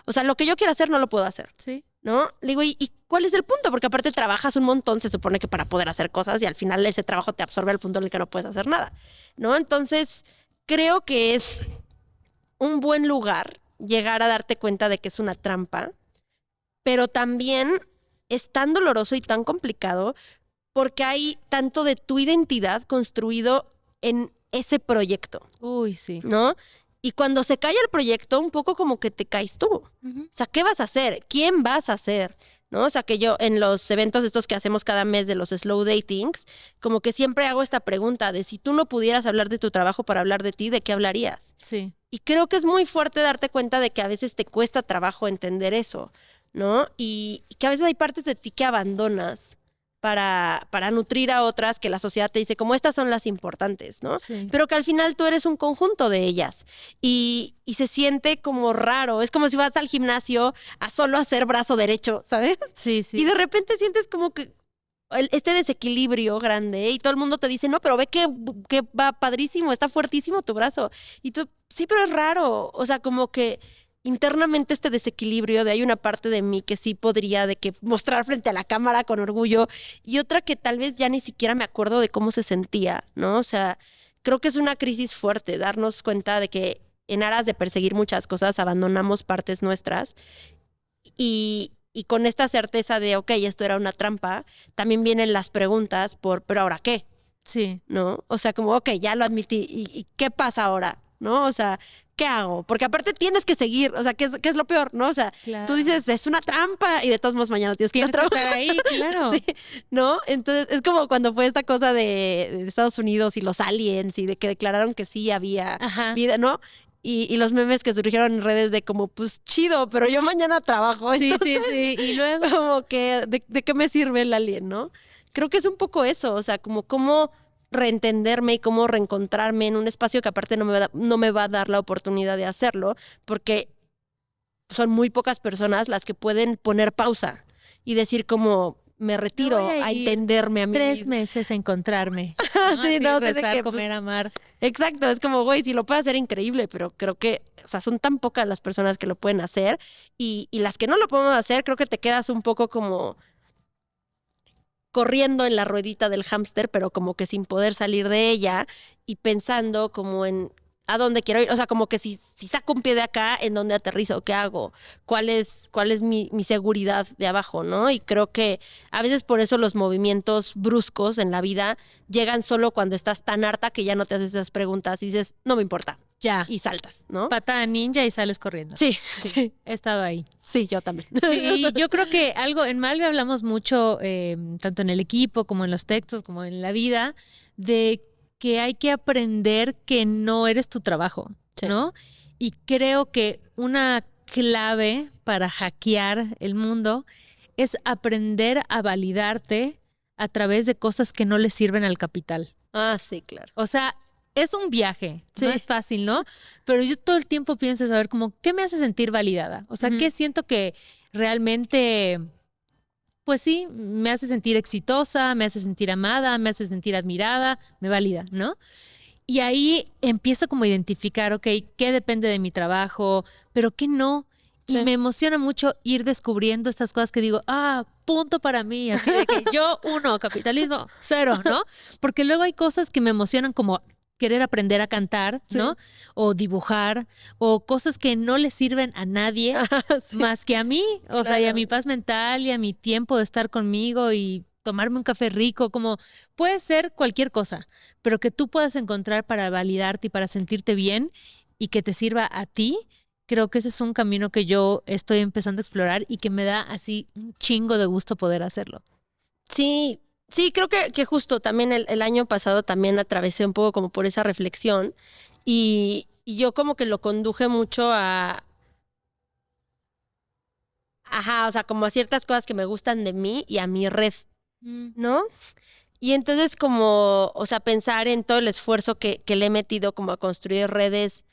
O sea, lo que yo quiero hacer no lo puedo hacer. Sí. ¿No? Le digo, ¿y cuál es el punto? Porque aparte trabajas un montón, se supone que para poder hacer cosas y al final ese trabajo te absorbe al punto en el que no puedes hacer nada, ¿no? Entonces, creo que es un buen lugar llegar a darte cuenta de que es una trampa, pero también es tan doloroso y tan complicado porque hay tanto de tu identidad construido en ese proyecto. Uy, sí. ¿No? Y cuando se cae el proyecto, un poco como que te caes tú. Uh-huh. O sea, ¿qué vas a hacer? ¿Quién vas a ser? ¿No? O sea, que yo en los eventos estos que hacemos cada mes de los slow datings, como que siempre hago esta pregunta de si tú no pudieras hablar de tu trabajo para hablar de ti, ¿de qué hablarías? Sí. Y creo que es muy fuerte darte cuenta de que a veces te cuesta trabajo entender eso, ¿no? Y que a veces hay partes de ti que abandonas para nutrir a otras que la sociedad te dice como estas son las importantes, ¿no? Sí. Pero que al final tú eres un conjunto de ellas y se siente como raro. Es como si vas al gimnasio a solo hacer brazo derecho, ¿sabes? Sí, sí. Y de repente sientes como que este desequilibrio grande y todo el mundo te dice, no, pero ve que va padrísimo, está fuertísimo tu brazo. Y tú, sí, pero es raro. O sea, como que internamente este desequilibrio de hay una parte de mí que sí podría de que mostrar frente a la cámara con orgullo y otra que tal vez ya ni siquiera me acuerdo de cómo se sentía, ¿no? O sea, creo que es una crisis fuerte darnos cuenta de que en aras de perseguir muchas cosas abandonamos partes nuestras y con esta certeza de, ok, esto era una trampa, también vienen las preguntas pero ¿ahora qué? Sí. ¿No? O sea, como, ok, ya lo admití, ¿y qué pasa ahora? ¿No? O sea, ¿qué hago? Porque aparte tienes que seguir, o sea, ¿qué es lo peor? ¿No? O sea, claro. Tú dices, es una trampa y de todos modos mañana tienes que estar ahí, claro. Sí, ¿no? Entonces, es como cuando fue esta cosa de Estados Unidos y los aliens y de que declararon que sí había vida, ¿no? Y los memes que surgieron en redes de como, pues chido, pero yo mañana trabajo. Sí, entonces, sí. Y luego como que, ¿de qué me sirve el alien, no? Creo que es un poco eso, o sea, como cómo reentenderme y cómo reencontrarme en un espacio que aparte no me va a dar la oportunidad de hacerlo, porque son muy pocas personas las que pueden poner pausa y decir como, me retiro a entenderme a mí 3 meses a encontrarme. ¿no? Sí, no, rezar, comer, amar. Exacto, es como, güey, si lo puede hacer, increíble, pero creo que, o sea, son tan pocas las personas que lo pueden hacer y las que no lo podemos hacer, creo que te quedas un poco como corriendo en la ruedita del hámster, pero como que sin poder salir de ella y pensando como en a dónde quiero ir, o sea, como que si saco un pie de acá, ¿en dónde aterrizo? ¿Qué hago? ¿Cuál es mi seguridad de abajo, no? Y creo que a veces por eso los movimientos bruscos en la vida llegan solo cuando estás tan harta que ya no te haces esas preguntas y dices, no me importa. Ya. Y saltas, ¿no? Patada ninja y sales corriendo. Sí. He estado ahí. Sí, yo también. Sí, yo creo que en Malve hablamos mucho, tanto en el equipo como en los textos, como en la vida, de que hay que aprender que no eres tu trabajo, sí. ¿No? Y creo que una clave para hackear el mundo es aprender a validarte a través de cosas que no le sirven al capital. Ah, sí, claro. O sea, es un viaje, sí. No es fácil, ¿no? Pero yo todo el tiempo pienso saber como, ¿qué me hace sentir validada? O sea, ¿qué siento que realmente, pues sí, me hace sentir exitosa, me hace sentir amada, me hace sentir admirada, me valida, ¿no? Y ahí empiezo como a identificar, ok, ¿qué depende de mi trabajo? Pero ¿qué no? Y me emociona mucho ir descubriendo estas cosas que digo, punto para mí, así de que yo 1, capitalismo 0, ¿no? Porque luego hay cosas que me emocionan como querer aprender a cantar, ¿no? Sí. O dibujar, o cosas que no le sirven a nadie Sí. más que a mí, o sea, y a Claro. mi paz mental y a mi tiempo de estar conmigo y tomarme un café rico, como puede ser cualquier cosa, pero que tú puedas encontrar para validarte y para sentirte bien y que te sirva a ti. Creo que ese es un camino que yo estoy empezando a explorar y que me da así un chingo de gusto poder hacerlo. Sí, sí, creo que justo también el año pasado también atravesé un poco como por esa reflexión y yo como que lo conduje mucho ajá, o sea, como a ciertas cosas que me gustan de mí y a mi red, ¿no? Y entonces como, o sea, pensar en todo el esfuerzo que le he metido como a construir redes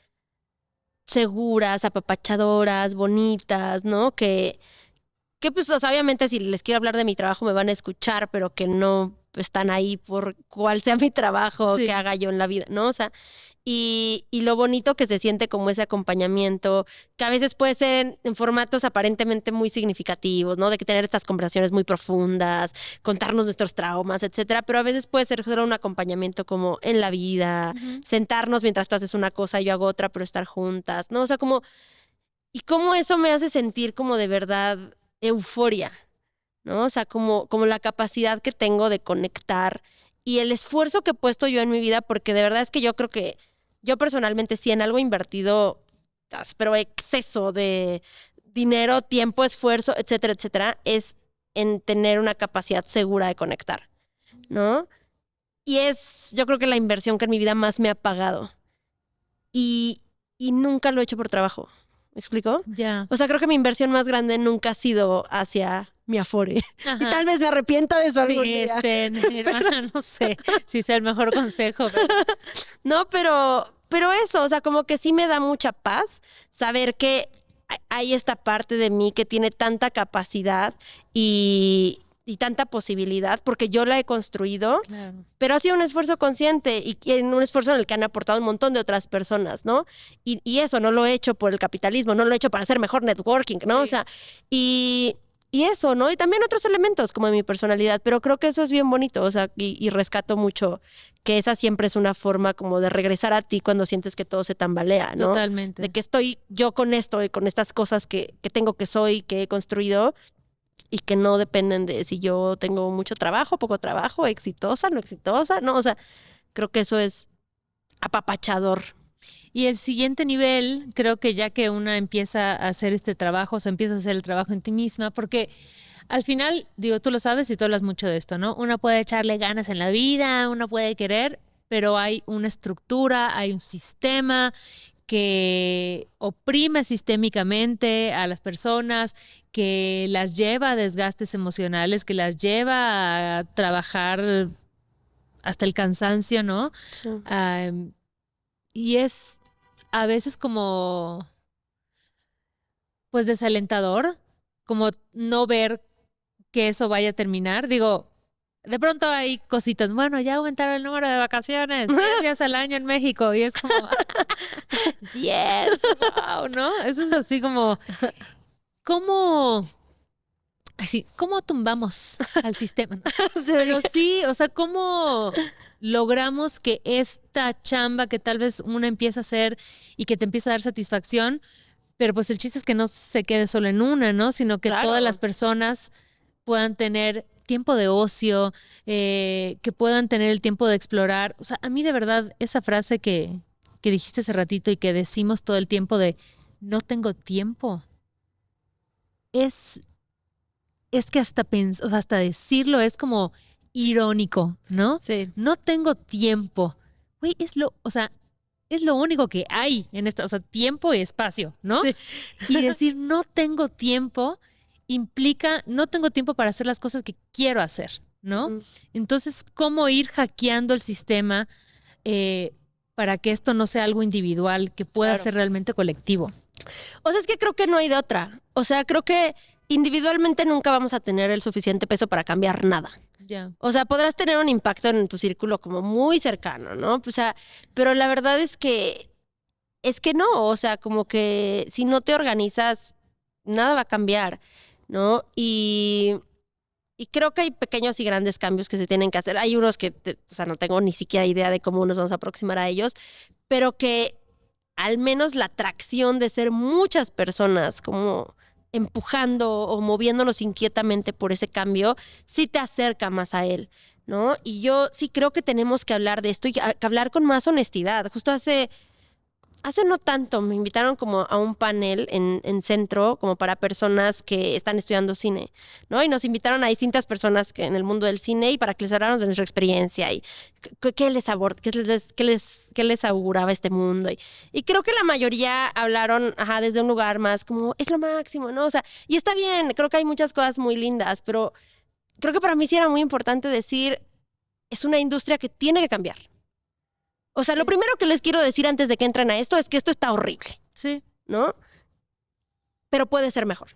seguras, apapachadoras, bonitas, ¿no? Que pues, o sea, obviamente si les quiero hablar de mi trabajo me van a escuchar, pero que no están ahí por cuál sea mi trabajo, Sí. que haga yo en la vida, ¿no? O sea, y lo bonito que se siente como ese acompañamiento, que a veces puede ser en formatos aparentemente muy significativos, ¿no? De que tener estas conversaciones muy profundas, contarnos nuestros traumas, etcétera, pero a veces puede ser solo un acompañamiento como en la vida, sentarnos mientras tú haces una cosa y yo hago otra, pero estar juntas, ¿no? O sea, como, y cómo eso me hace sentir como de verdad euforia, ¿no? O sea, como la capacidad que tengo de conectar y el esfuerzo que he puesto yo en mi vida, porque de verdad es que yo creo que yo personalmente sí en algo he invertido, pero exceso de dinero, tiempo, esfuerzo, etcétera, etcétera, es en tener una capacidad segura de conectar, ¿no? Y es, yo creo que la inversión que en mi vida más me ha pagado. Y nunca lo he hecho por trabajo. ¿Me explico? Ya. O sea, creo que mi inversión más grande nunca ha sido hacia mi Afore. Ajá. Y tal vez me arrepienta de eso Sí, algún día. hermana, no sé si sea el mejor consejo. No, pero eso, o sea, como que sí me da mucha paz saber que hay esta parte de mí que tiene tanta capacidad y tanta posibilidad, porque yo la he construido, Claro. pero ha sido un esfuerzo consciente y en un esfuerzo en el que han aportado un montón de otras personas, ¿no? Y eso no lo he hecho por el capitalismo, no lo he hecho para hacer mejor networking, ¿no? Sí. O sea, y eso, ¿no? Y también otros elementos como mi personalidad, pero creo que eso es bien bonito, o sea, y rescato mucho que esa siempre es una forma como de regresar a ti cuando sientes que todo se tambalea, ¿no? Totalmente. De que estoy yo con esto y con estas cosas que tengo, que soy, que he construido y que no dependen de si yo tengo mucho trabajo, poco trabajo, exitosa, no exitosa, ¿no? O sea, creo que eso es apapachador. Y el siguiente nivel, creo que ya que una empieza a hacer este trabajo, o sea, empieza a hacer el trabajo en ti misma, porque al final, digo, tú lo sabes y tú hablas mucho de esto, ¿no? Una puede echarle ganas en la vida, una puede querer, pero hay una estructura, hay un sistema que oprime sistémicamente a las personas, que las lleva a desgastes emocionales, que las lleva a trabajar hasta el cansancio, ¿no? Sí. Y es a veces como, pues desalentador, como no ver que eso vaya a terminar. Digo, de pronto hay cositas, bueno, ya aumentaron el número de vacaciones, 10 días al año en México, y es como, 10, wow, ¿no? Eso es así como, ¿cómo tumbamos al sistema? Pero sí, o sea, ¿cómo logramos que esta chamba que tal vez una empieza a hacer y que te empieza a dar satisfacción, pero pues el chiste es que no se quede solo en una, ¿no? Sino que Claro. todas las personas puedan tener tiempo de ocio, que puedan tener el tiempo de explorar. O sea, a mí de verdad esa frase que dijiste hace ratito y que decimos todo el tiempo de no tengo tiempo, es que hasta o sea, hasta decirlo es como irónico, ¿no? Sí. No tengo tiempo. Güey, o sea, es lo único que hay en esta, o sea, tiempo y espacio, ¿no? Sí. Y decir no tengo tiempo implica no tengo tiempo para hacer las cosas que quiero hacer, ¿no? Ujú. Entonces, ¿cómo ir hackeando el sistema para que esto no sea algo individual, que pueda Claro. ser realmente colectivo? O sea, es que creo que no hay de otra. O sea, creo que individualmente nunca vamos a tener el suficiente peso para cambiar nada. Ya. O sea, podrás tener un impacto en tu círculo como muy cercano, ¿no? O sea, pero la verdad es que no, o sea, como que si no te organizas, nada va a cambiar, ¿no? Y Y creo que hay pequeños y grandes cambios que se tienen que hacer. Hay unos que, o sea, no tengo ni siquiera idea de cómo nos vamos a aproximar a ellos, pero que al menos la atracción de ser muchas personas como empujando o moviéndonos inquietamente por ese cambio, sí te acerca más a él, ¿no? Y yo sí creo que tenemos que hablar de esto y que hablar con más honestidad. Justo hace no tanto me invitaron como a un panel en Centro, como para personas que están estudiando cine, ¿no? Y nos invitaron a distintas personas que en el mundo del cine y para que les habláramos de nuestra experiencia y qué les auguraba este mundo. Y creo que la mayoría hablaron desde un lugar más como, es lo máximo, ¿no? O sea, y está bien, creo que hay muchas cosas muy lindas, pero creo que para mí sí era muy importante decir, es una industria que tiene que cambiar. O sea, lo primero que les quiero decir antes de que entren a esto es que esto está horrible. Sí. ¿No? Pero puede ser mejor.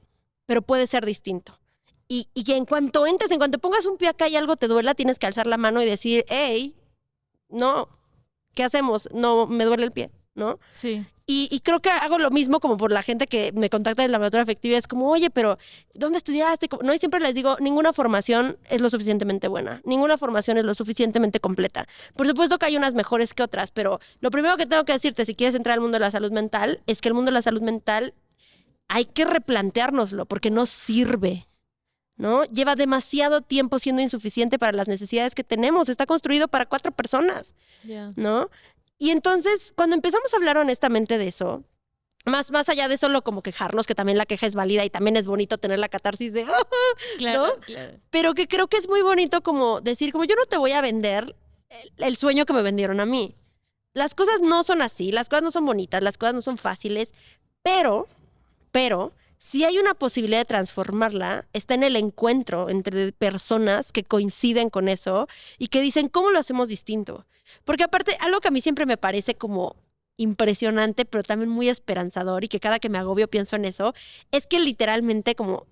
Pero puede ser distinto. Y que en cuanto pongas un pie acá y algo te duela, tienes que alzar la mano y decir, hey, no, ¿qué hacemos? No, me duele el pie, ¿no? Sí. Y creo que hago lo mismo como por la gente que me contacta del laboratorio afectivo. Es como, oye, pero ¿dónde estudiaste? ¿No? Y siempre les digo, ninguna formación es lo suficientemente buena. Ninguna formación es lo suficientemente completa. Por supuesto que hay unas mejores que otras, pero lo primero que tengo que decirte si quieres entrar al mundo de la salud mental es que el mundo de la salud mental hay que replanteárnoslo porque no sirve, ¿no? Lleva demasiado tiempo siendo insuficiente para las necesidades que tenemos. Está construido para 4 personas, ¿no? Y entonces, cuando empezamos a hablar honestamente de eso, más allá de solo como quejarnos, que también la queja es válida y también es bonito tener la catarsis de, claro, ¿no? Claro. Pero que creo que es muy bonito como decir, como yo no te voy a vender el sueño que me vendieron a mí. Las cosas no son así, las cosas no son bonitas, las cosas no son fáciles, pero, si hay una posibilidad de transformarla, está en el encuentro entre personas que coinciden con eso y que dicen, ¿cómo lo hacemos distinto? Porque aparte, algo que a mí siempre me parece como impresionante, pero también muy esperanzador y que cada que me agobio pienso en eso, es que literalmente como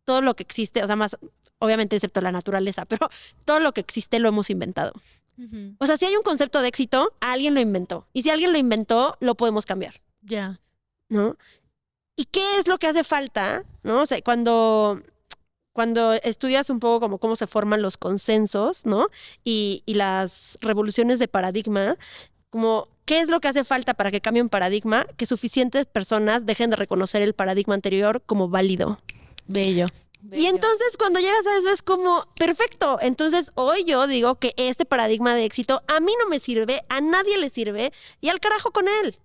todo lo que existe, o sea, más obviamente excepto la naturaleza, pero todo lo que existe lo hemos inventado. Uh-huh. O sea, si hay un concepto de éxito, alguien lo inventó. Y si alguien lo inventó, lo podemos cambiar. Ya. ¿No? ¿Y qué es lo que hace falta? ¿No? O sea, cuando estudias un poco como cómo se forman los consensos, ¿no? Y las revoluciones de paradigma, como ¿qué es lo que hace falta para que cambie un paradigma? Que suficientes personas dejen de reconocer el paradigma anterior como válido. Bello. Y entonces cuando llegas a eso es como, perfecto, entonces hoy yo digo que este paradigma de éxito a mí no me sirve, a nadie le sirve y al carajo con él.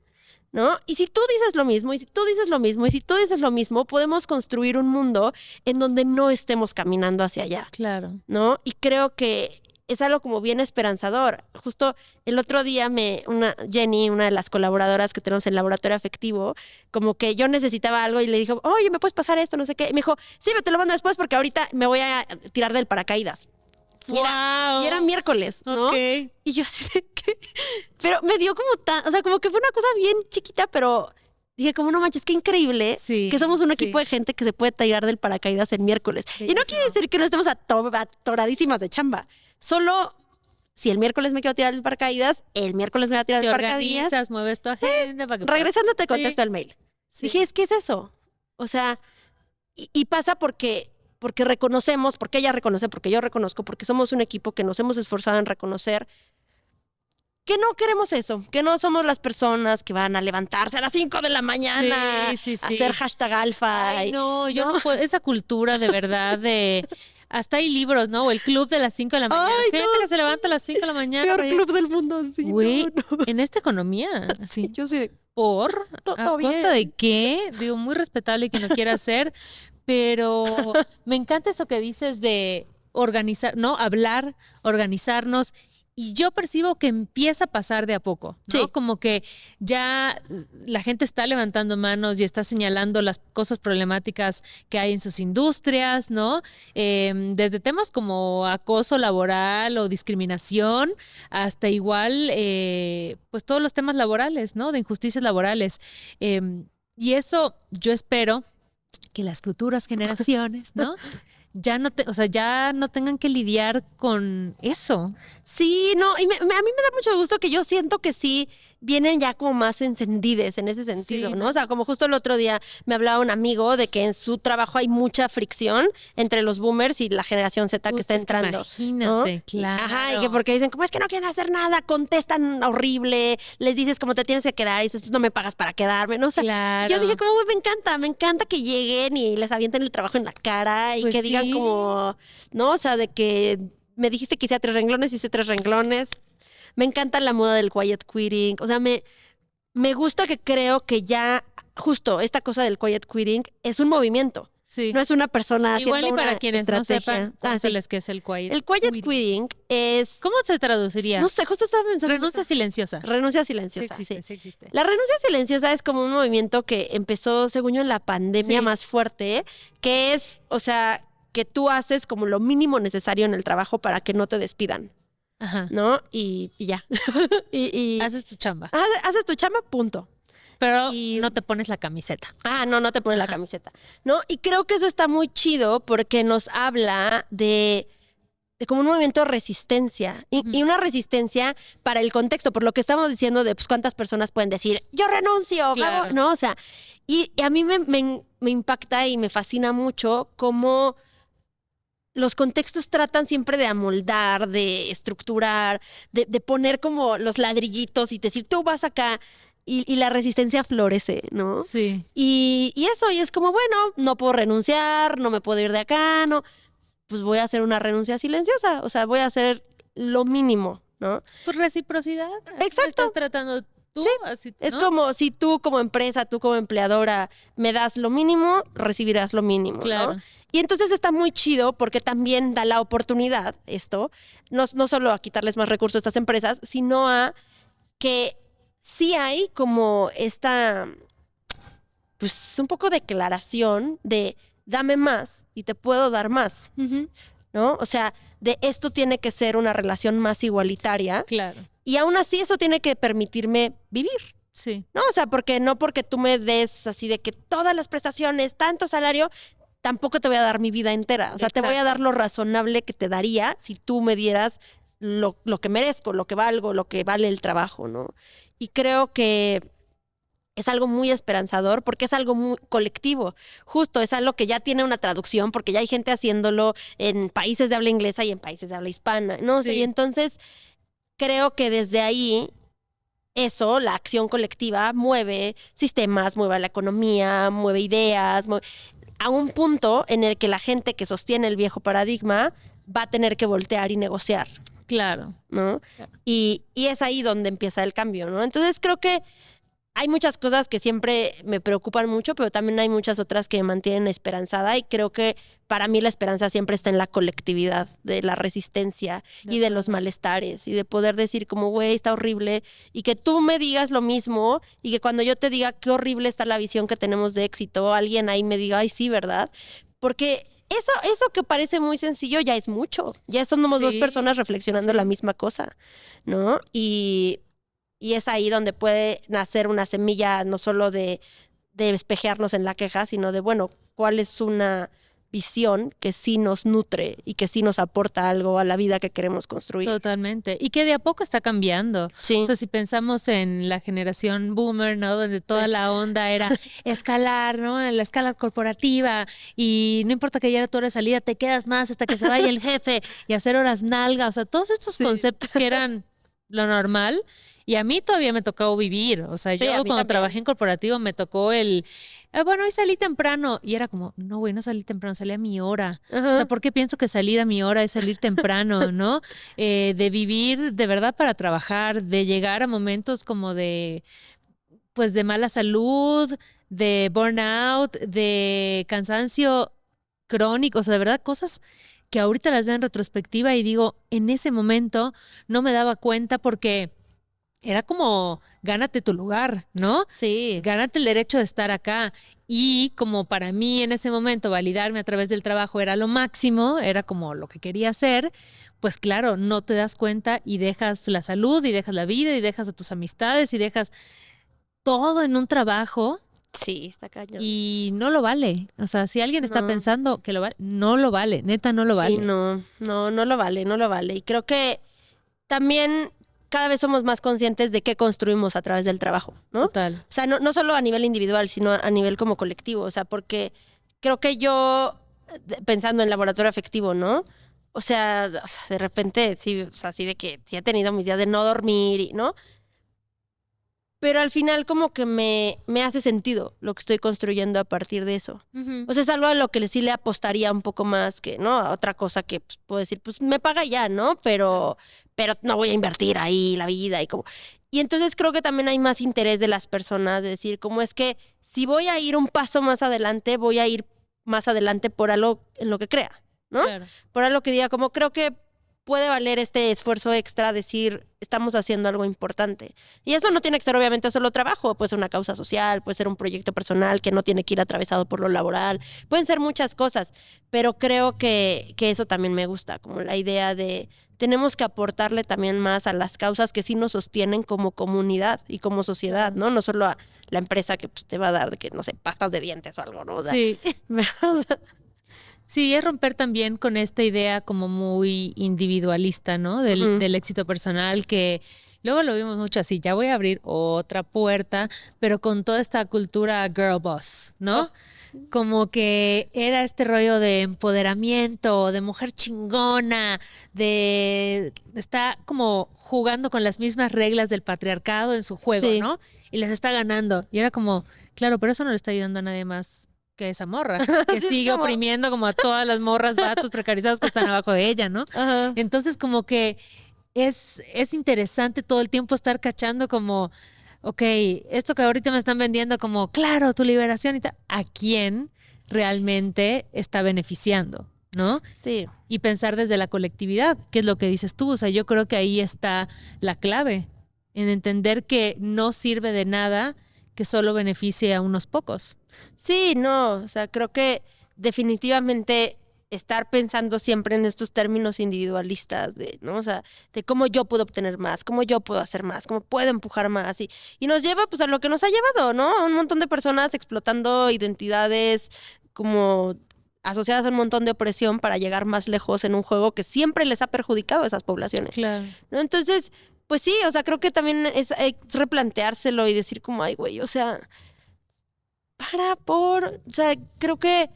¿No? Y si tú dices lo mismo, y si tú dices lo mismo, y si tú dices lo mismo, podemos construir un mundo en donde no estemos caminando hacia allá. Claro. ¿No? Y creo que es algo como bien esperanzador. Justo el otro día Jenny, una de las colaboradoras que tenemos en el laboratorio afectivo, como que yo necesitaba algo y le dijo, oye, ¿me puedes pasar esto? No sé qué. Y me dijo, sí, me te lo mando después porque ahorita me voy a tirar del paracaídas. Y era miércoles, ¿no? Okay. Y yo así de ¿qué? Pero me dio como o sea, como que fue una cosa bien chiquita, pero dije como no manches, qué increíble que somos un equipo de gente que se puede tirar del paracaídas el miércoles. Y no quiere decir que no estemos atoradísimas de chamba. Solo si el miércoles me quiero tirar del paracaídas, el miércoles me voy a tirar del paracaídas. Te organizas, mueves tu agenda. Para que regresando te contesto el mail. Sí. Dije, ¿qué es eso? O sea, y pasa porque reconocemos, porque ella reconoce, porque yo reconozco, porque somos un equipo que nos hemos esforzado en reconocer que no queremos eso, que no somos las personas que van a levantarse a las 5 de la mañana, a hacer hashtag alfa. Ay, no, yo no puedo, esa cultura de verdad de... Hasta hay libros, ¿no? O el club de las 5 de la mañana. Ay, gente que se levanta a las 5 de la mañana. Peor club del mundo. Sí, güey, en esta economía. Así. Yo sí. ¿Por? ¿A costa de qué? Digo, muy respetable y que no quiera hacer... Pero me encanta eso que dices de organizar, ¿no? Hablar, organizarnos. Y yo percibo que empieza a pasar de a poco, ¿no? Sí. Como que ya la gente está levantando manos y está señalando las cosas problemáticas que hay en sus industrias, ¿no? Desde temas como acoso laboral o discriminación hasta igual, pues todos los temas laborales, ¿no? De injusticias laborales. Y eso yo espero que las futuras generaciones, ¿no? ya no tengan que lidiar con eso. Sí, no, y a mí me da mucho gusto que yo siento que sí vienen ya como más encendides en ese sentido, Sí, ¿no? O sea, como justo el otro día me hablaba un amigo de que en su trabajo hay mucha fricción entre los boomers y la generación Z que está entrando. Imagínate, ¿no? claro. Ajá, y que porque dicen, como es que no quieren hacer nada, contestan horrible, les dices como te tienes que quedar y dices, pues no me pagas para quedarme, ¿no? O sea, Claro. yo dije como, güey, me encanta que lleguen y les avienten el trabajo en la cara y Pues que digan sí. como, ¿no? O sea, de que me dijiste que hice 3 renglones, hice 3 renglones. Me encanta la moda del quiet quitting. O sea, me gusta que creo que ya justo esta cosa del quiet quitting es un movimiento. Sí. No es una persona haciendo Igual y para una quienes no estrategia. sepan, cuéntales qué es el quiet El quiet quitting es... ¿Cómo se traduciría? No sé, justo estaba pensando. Renuncia silenciosa. Renuncia Sí silenciosa. existe, Sí. sí existe. La renuncia silenciosa es como un movimiento que empezó, según yo, en la pandemia Sí. más fuerte, que es, o sea, que tú haces como lo mínimo necesario en el trabajo para que no te despidan, Ajá. ¿no? Y ya. y Haces tu chamba. haces tu chamba, punto. Pero y- no te pones la camiseta. No te pones la Ajá. camiseta, ¿no? Y creo que eso está muy chido porque nos habla de como un movimiento de resistencia y una resistencia para el contexto, por lo que estamos diciendo de pues cuántas personas pueden decir, yo renuncio, Claro. ¿no? O sea, y a mí me impacta y me fascina mucho cómo los contextos tratan siempre de amoldar, de estructurar, de poner como los ladrillitos y decir, tú vas acá. Y la resistencia florece, ¿no? Sí. Y eso, y es como, bueno, no puedo renunciar, no me puedo ir de acá, no. Pues voy a hacer una renuncia silenciosa. O sea, voy a hacer lo mínimo, ¿no? Por reciprocidad. Así Exacto. me estás tratando tú. Sí. Así, Es ¿no? como si tú como empresa, tú como empleadora, me das lo mínimo, recibirás lo mínimo, Claro. ¿no? Y entonces está muy chido porque también da la oportunidad, esto, no solo a quitarles más recursos a estas empresas, sino a que sí hay como esta, pues un poco declaración de dame más y te puedo dar más, Ujú. ¿no? O sea, de esto tiene que ser una relación más igualitaria Claro. y aún así eso tiene que permitirme vivir. Sí. No, o sea, porque tú me des así de que todas las prestaciones, tanto salario, tampoco te voy a dar mi vida entera. O sea, te voy a Exacto. dar lo razonable que te daría si tú me dieras lo que merezco, lo que valgo, lo que vale el trabajo, ¿no? Y creo que es algo muy esperanzador porque es algo muy colectivo. Justo, es algo que ya tiene una traducción porque ya hay gente haciéndolo en países de habla inglesa y en países de habla hispana, ¿no? O sea, Sí. y entonces creo que desde ahí eso, la acción colectiva, mueve sistemas, mueve la economía, mueve ideas, a un punto en el que la gente que sostiene el viejo paradigma va a tener que voltear y negociar, Claro. ¿no? Claro. Y es ahí donde empieza el cambio, ¿no? Entonces creo que hay muchas cosas que siempre me preocupan mucho, pero también hay muchas otras que me mantienen esperanzada y creo que para mí la esperanza siempre está en la colectividad, de la resistencia y de los malestares y de poder decir como, güey, está horrible y que tú me digas lo mismo y que cuando yo te diga qué horrible está la visión que tenemos de éxito, alguien ahí me diga, ay, sí, ¿verdad? Porque eso que parece muy sencillo ya es mucho, ya somos Sí, dos personas reflexionando sí. la misma cosa, ¿no? Y es ahí donde puede nacer una semilla no solo de espejearnos en la queja, sino de, bueno, ¿cuál es una visión que sí nos nutre y que sí nos aporta algo a la vida que queremos construir? Totalmente. Y que de a poco está cambiando. Sí. O sea, si pensamos en la generación boomer, ¿no? Donde toda la onda era escalar, ¿no? En la escala corporativa y no importa que ya era tu hora de salida, te quedas más hasta que se vaya el jefe y hacer horas nalga. O sea, todos estos conceptos que eran lo normal. Y a mí todavía me tocó vivir. O sea, Sí, a yo mí cuando también. trabajé en corporativo me tocó bueno, hoy salí temprano. Y era como, no, güey, no salí temprano, salí a mi hora. Ajá. O sea, ¿por qué pienso que salir a mi hora es salir temprano, no? De vivir de verdad para trabajar, de llegar a momentos como pues de mala salud, de burnout, de cansancio crónico, o sea, de verdad cosas que ahorita las veo en retrospectiva y digo, en ese momento no me daba cuenta porque era como, gánate tu lugar, ¿no? Sí. Gánate el derecho de estar acá. Y como para mí en ese momento validarme a través del trabajo era lo máximo, era como lo que quería hacer, pues claro, no te das cuenta y dejas la salud y dejas la vida y dejas a tus amistades y dejas todo en un trabajo Sí, está cañón. Y no lo vale. O sea, si alguien está No. pensando que lo vale, no lo vale. Neta, no lo vale. Sí, no lo vale, no lo vale. Y creo que también cada vez somos más conscientes de qué construimos a través del trabajo, ¿no? Total. O sea, no solo a nivel individual, sino a nivel como colectivo. O sea, porque creo que yo, pensando en laboratorio afectivo, ¿no? O sea, de repente, sí, o sea, así de que sí he tenido mis días de no dormir, ¿no? Pero al final como que me hace sentido lo que estoy construyendo a partir de eso. Ujú. O sea, es algo a lo que sí le apostaría un poco más que, ¿no? A otra cosa que pues, puedo decir, pues me paga ya, ¿no? Pero no voy a invertir ahí la vida y como... Y entonces creo que también hay más interés de las personas de decir, como es que si voy a ir un paso más adelante, voy a ir más adelante por algo en lo que crea, ¿no? Claro. Por algo que diga, como creo que puede valer este esfuerzo extra, decir, estamos haciendo algo importante. Y eso no tiene que ser obviamente solo trabajo, puede ser una causa social, puede ser un proyecto personal que no tiene que ir atravesado por lo laboral, pueden ser muchas cosas, pero creo que eso también me gusta, como la idea de tenemos que aportarle también más a las causas que sí nos sostienen como comunidad y como sociedad, ¿no? No solo a la empresa que pues, te va a dar, de que, no sé, pastas de dientes o algo, ¿no? O sea, Sí. Sí, es romper también con esta idea como muy individualista, ¿no? Del éxito personal, que luego lo vimos mucho así, ya voy a abrir otra puerta, pero con toda esta cultura girl boss, ¿no? Como que era este rollo de empoderamiento, de mujer chingona, está como jugando con las mismas reglas del patriarcado en su juego, Sí. ¿no? Y les está ganando. Y era como, claro, pero eso no le está ayudando a nadie más que esa morra, que Sí, es sigue como- oprimiendo como a todas las morras, vatos precarizados que están abajo de ella, ¿no? Ajá. Entonces como que es interesante todo el tiempo estar cachando como, ok, esto que ahorita me están vendiendo como, claro, tu liberación y tal, ¿a quién realmente está beneficiando? ¿No? Sí. Y pensar desde la colectividad, que es lo que dices tú, o sea, yo creo que ahí está la clave, en entender que no sirve de nada que solo beneficie a unos pocos. Sí, no, o sea, creo que definitivamente estar pensando siempre en estos términos individualistas de, ¿no? O sea, de cómo yo puedo obtener más, cómo yo puedo hacer más, cómo puedo empujar más y nos lleva pues a lo que nos ha llevado, ¿no? A un montón de personas explotando identidades como asociadas a un montón de opresión para llegar más lejos en un juego que siempre les ha perjudicado a esas poblaciones, Claro. ¿no? Entonces, pues sí, o sea, creo que también es replanteárselo y decir como, ay, güey, o sea, o sea, creo que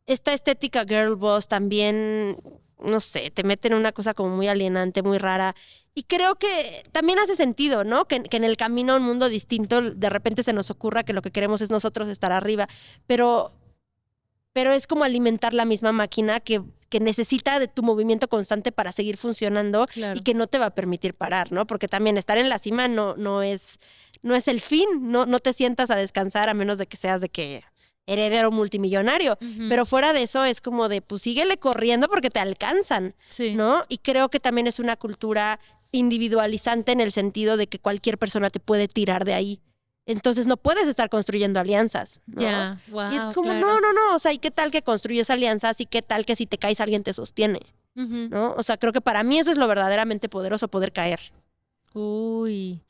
esta estética girl boss también, no sé, te mete en una cosa como muy alienante, muy rara. Y creo que también hace sentido, ¿no? Que en el camino a un mundo distinto de repente se nos ocurra que lo que queremos es nosotros estar arriba. Pero es como alimentar la misma máquina que necesita de tu movimiento constante para seguir funcionando Claro. y que no te va a permitir parar, ¿no? Porque también estar en la cima no es el fin, no te sientas a descansar a menos de que seas de que heredero multimillonario. Ujú. Pero fuera de eso es como de, pues síguele corriendo porque te alcanzan, Sí. ¿no? Y creo que también es una cultura individualizante en el sentido de que cualquier persona te puede tirar de ahí. Entonces no puedes estar construyendo alianzas, ¿no? Ya, wow, Y es como, claro. no, o sea, ¿y qué tal que construyes alianzas y qué tal que si te caes alguien te sostiene, Ujú. ¿no? O sea, creo que para mí eso es lo verdaderamente poderoso, poder caer. Uy.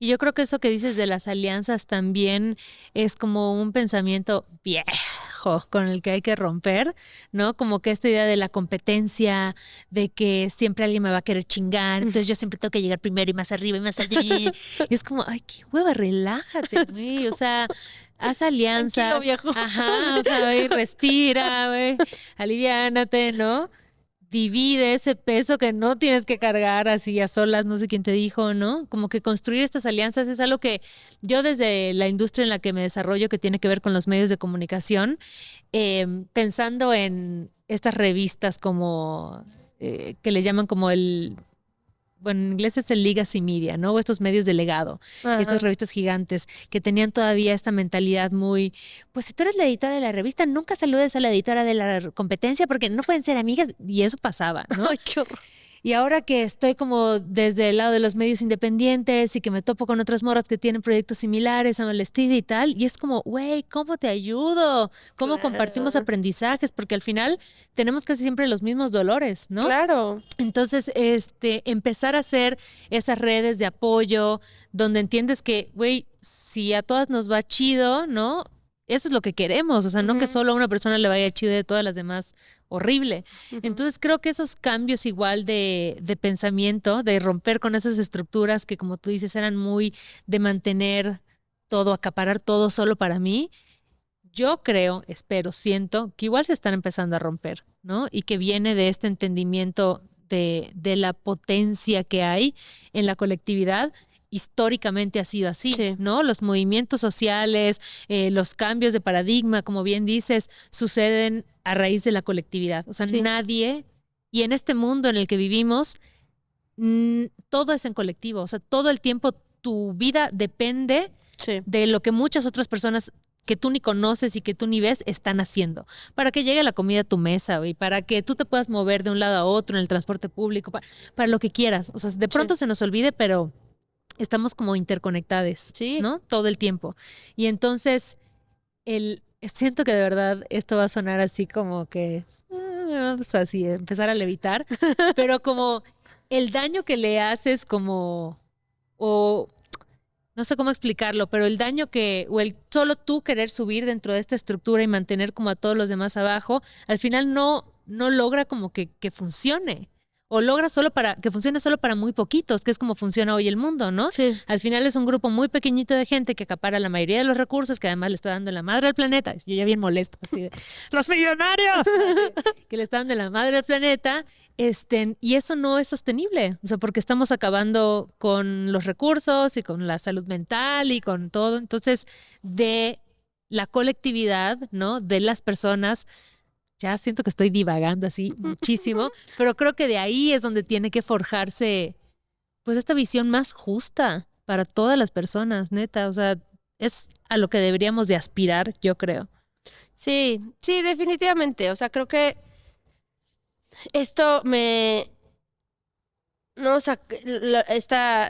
Y yo creo que eso que dices de las alianzas también es como un pensamiento viejo con el que hay que romper, ¿no? Como que esta idea de la competencia, de que siempre alguien me va a querer chingar, entonces yo siempre tengo que llegar primero y más arriba y más allá. Y es como, ay, qué hueva, relájate, güey. O sea, haz alianzas. Tranquilo, viejo. Ajá, o sea, güey, respira, güey, aliviánate, ¿no? Divide ese peso que no tienes que cargar así a solas, no sé quién te dijo, ¿no? Como que construir estas alianzas es algo que yo desde la industria en la que me desarrollo, que tiene que ver con los medios de comunicación, pensando en estas revistas como, que le llaman como bueno, en inglés es el Legacy Media, ¿no? O estos medios de legado, Ajá. estas revistas gigantes que tenían todavía esta mentalidad muy, pues si tú eres la editora de la revista, nunca saludes a la editora de la competencia porque no pueden ser amigas, y eso pasaba, ¿no? Ay, qué horror. Y ahora que estoy como desde el lado de los medios independientes y que me topo con otras morras que tienen proyectos similares a Molestida y tal, y es como, güey, ¿cómo te ayudo? ¿Cómo Claro. compartimos aprendizajes? Porque al final tenemos casi siempre los mismos dolores, ¿no? Claro. Entonces, empezar a hacer esas redes de apoyo donde entiendes que, güey, si a todas nos va chido, ¿no? eso es lo que queremos, o sea, no que solo a una persona le vaya chido y a todas las demás horrible. Entonces creo que esos cambios igual de pensamiento, de romper con esas estructuras que como tú dices eran muy de mantener todo, acaparar todo solo para mí, yo creo, espero, siento que igual se están empezando a romper, ¿no? Y que viene de este entendimiento de la potencia que hay en la colectividad. Históricamente ha sido así, Sí. ¿no? Los movimientos sociales, los cambios de paradigma, como bien dices, suceden a raíz de la colectividad. O sea, Sí. nadie, y en este mundo en el que vivimos, todo es en colectivo. O sea, todo el tiempo tu vida depende Sí. de lo que muchas otras personas que tú ni conoces y que tú ni ves están haciendo. Para que llegue la comida a tu mesa, güey, para que tú te puedas mover de un lado a otro en el transporte público, para lo que quieras. O sea, de pronto se nos olvide, pero estamos como interconectadas, Sí. ¿no? Todo el tiempo. Y entonces, siento que de verdad esto va a sonar así como que, vamos así, empezar a levitar, pero como el daño que le haces como, o no sé cómo explicarlo, pero el daño o el solo tú querer subir dentro de esta estructura y mantener como a todos los demás abajo, al final no logra como que funcione. O logra que funcione solo para muy poquitos, que es como funciona hoy el mundo, ¿no? Sí. Al final es un grupo muy pequeñito de gente que acapara la mayoría de los recursos, que además le está dando la madre al planeta. Yo ya bien molesto, así de, ¡los millonarios! Así, que le está dando la madre al planeta. Y eso no es sostenible, o sea, porque estamos acabando con los recursos y con la salud mental y con todo. Entonces, de la colectividad, ¿no? De las personas, ya siento que estoy divagando así muchísimo, pero creo que de ahí es donde tiene que forjarse, pues, esta visión más justa para todas las personas, neta. O sea, es a lo que deberíamos de aspirar, yo creo. Sí, sí, definitivamente. O sea, creo que esto no, o sea,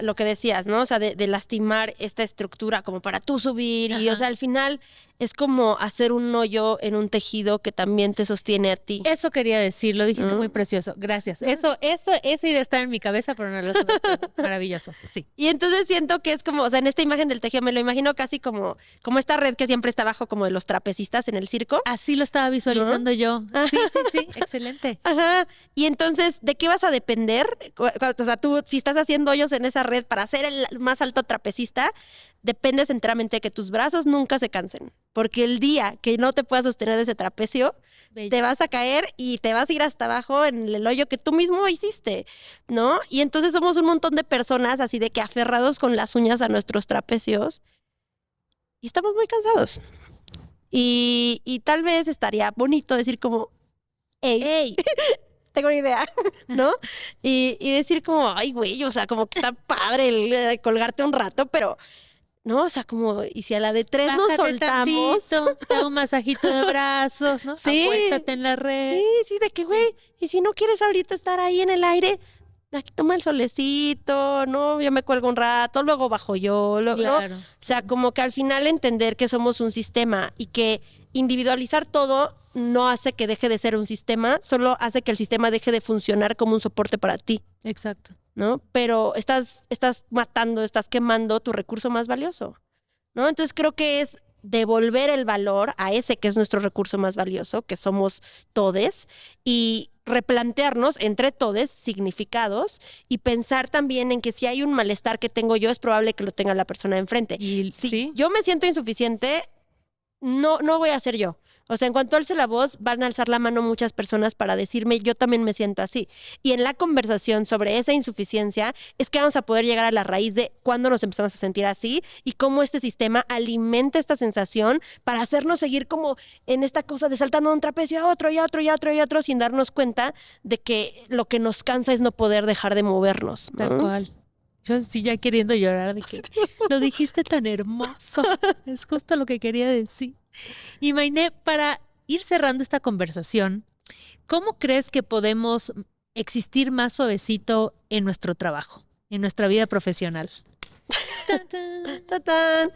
lo que decías, ¿no? O sea, de lastimar esta estructura como para tú subir y, o sea, al final es como hacer un hoyo en un tejido que también te sostiene a ti. Eso quería decir, lo dijiste muy precioso. Gracias. Esa idea está en mi cabeza, pero no lo sé. Maravilloso, sí. Y entonces siento que es como, o sea, en esta imagen del tejido me lo imagino casi como esta red que siempre está abajo como de los trapecistas en el circo. Así lo estaba visualizando yo. Sí, excelente. Ajá. Y entonces, ¿de qué vas a depender? O sea, tú, si estás haciendo hoyos en esa red para ser el más alto trapecista, dependes enteramente de que tus brazos nunca se cansen. Porque el día que no te puedas sostener de ese trapecio, te vas a caer y te vas a ir hasta abajo en el hoyo que tú mismo hiciste, ¿no? Y entonces somos un montón de personas así de que aferrados con las uñas a nuestros trapecios y estamos muy cansados. Y tal vez estaría bonito decir como, hey. Tengo una idea, ¿no? Y decir como, ay, güey, o sea, como que está padre el colgarte un rato, pero, ¿no? O sea, como, y si a la de 3 nos soltamos. Tantito, te hago un masajito de brazos, ¿no? Sí. Acuéstate en la red. Sí, de que, güey, y si no quieres ahorita estar ahí en el aire, aquí toma el solecito, ¿no? Yo me cuelgo un rato, luego bajo yo, Claro. ¿no? O sea, como que al final entender que somos un sistema y que individualizar todo no hace que deje de ser un sistema, solo hace que el sistema deje de funcionar como un soporte para ti, Exacto. ¿no? Pero estás matando, estás quemando tu recurso más valioso, ¿no? Entonces creo que es devolver el valor a ese que es nuestro recurso más valioso, que somos todes, y replantearnos entre todes significados y pensar también en que si hay un malestar que tengo yo, es probable que lo tenga la persona de enfrente. Y Si yo me siento insuficiente, no voy a ser yo. O sea, en cuanto alce la voz, van a alzar la mano muchas personas para decirme, yo también me siento así. Y en la conversación sobre esa insuficiencia es que vamos a poder llegar a la raíz de cuándo nos empezamos a sentir así y cómo este sistema alimenta esta sensación para hacernos seguir como en esta cosa de saltando de un trapecio a otro y a otro y a otro y a otro sin darnos cuenta de que lo que nos cansa es no poder dejar de movernos, ¿no? Tal cual. Yo sí ya queriendo llorar de que lo dijiste tan hermoso. Es justo lo que quería decir. Y Mayné, para ir cerrando esta conversación, ¿cómo crees que podemos existir más suavecito en nuestro trabajo, en nuestra vida profesional? ¡Tatán!